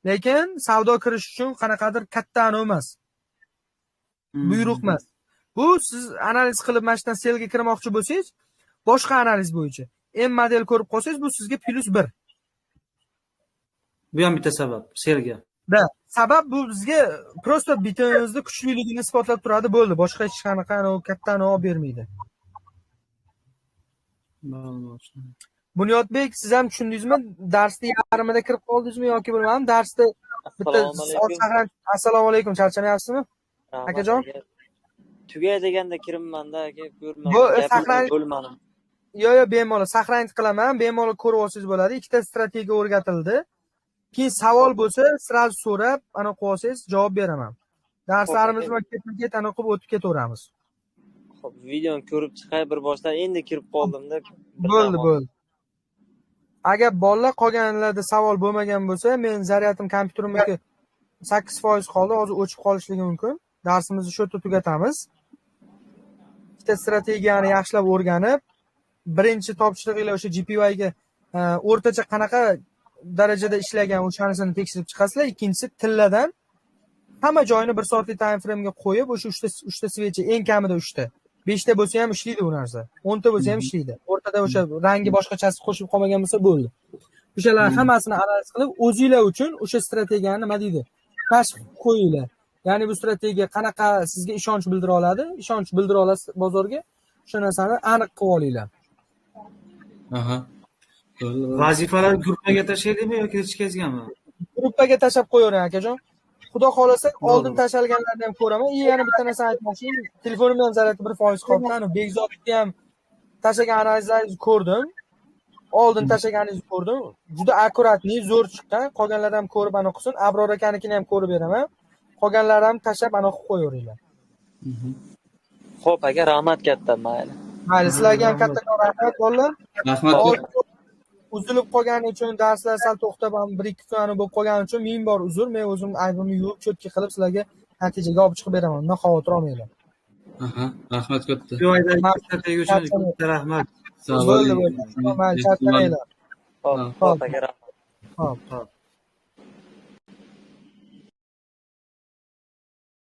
Lekin savdo kirish uchun qanaqadir katta emas. Buyruq emas. Bu siz analiz qilib mashdan selga kirmoqchi bo'lsangiz, boshqa analiz bo'yicha M model ko'rib qolsangiz, bu sizga +1. Bu ham bitta sabab selga. Sabab bu bizga prosta bitimimizni kuchliligini isbotlab turadi, bo'ldi. Boshqa hech qanaqa kattani olib bermaydi. Bunyodbek, siz ham tushundingizmi? Darsda yarmida kirib qoldingizmi yoki bilmadim. Darsda bitta assalomu alaykum, charchamayapsizmi? Akajon? Tugay deganda kirimman-da aka, ko'rmadim. Bu saqlanib bo'lmadim. Yo'q, bemalol saqlanib qilaman, bemalol ko'rib olsangiz bo'ladi. Ikkita strategiya o'rgatildi. Keyin savol bo'lsa, sразу so'rab, ana qo'yib olsangiz javob beraman. Darslarimizni ketma-ket ana qilib o'tib ketaveramiz. Xo'p, videoni ko'rib chiqay bir boshdan endi kirib qoldimda. Bo'ldi. Agar bolalar qolganlarda savol bo'lmagan bo'lsa, men zaryadim kompyuterimniki 8% qoldi, hozir o'chib qolishligi mumkin. Darsimizni shu yerda tugatamiz. Ikkita strategiyani yaxshilab o'rganib, birinchi topshiriqlar o'sha GPY ga o'rtacha qanaqa darajada ishlagan o'shanisini tekshirib chiqasizlar. Ikkinchisi tilladan hamma joyini 1 soatlik time frame ga qo'yib, o'sha 3 ta svechi eng kamida 3 ta. 5 ta bo'lsa ham ishlaydi bu narsa. 10 ta bo'lsa ham ishlaydi. O'rtada o'sha rangi boshqachasi qo'shib qolmagan bo'lsa bo'ldi. O'shalar hammasini analiz qilib, o'zingizlar uchun o'sha strategiyani nima deydi? Kashf qo'yinglar. Ya'ni bu strategiya qanaqa sizga ishonch bildira oladi? Ishonch bildira olasiz bozorga. O'sha narsani aniq qilib olinglar. Aha. Vazifalar gruppaga tashlaydimi yoki hechkazganmi? Gruppaga tashlab qo'yavering akajon. Xudo xolasa oldin tashalganlarni ham ko'raman. Yana bitta narsa aytmoqchiyim. Telefonimda ham zaryadi 1% qoldi. Ana Bekzodni ham tashagan analizingizni ko'rdim. Oldin tashaganingizni ko'rdim. Juda akkuratli, zo'r chiqqan. Qolganlar ham ko'rib ana qilsin. Abror akanikini ham ko'rib beraman. Qolganlar ham tashlab ana qilib qo'yaveringlar. Xo'p, aka, rahmat katta, mayli. Mayli, sizlarga ham kattakon rahmat bolalar. Rahmat. Uzilib qolgani uchun darslar sal to'xtab ham 1-2 kun bo'lib qolgani uchun ming bor uzr. Men o'zim aybimni yuvib, cho'tki qilib sizlarga natijaga olib chiqib beraman. Undan xavotir olmanglar. Aha, rahmat katta. Shu oydagi strategiya uchun katta rahmat. Bo'ldi. Mayli, charchamanglar. Xo'p, aka, rahmat. Xo'p.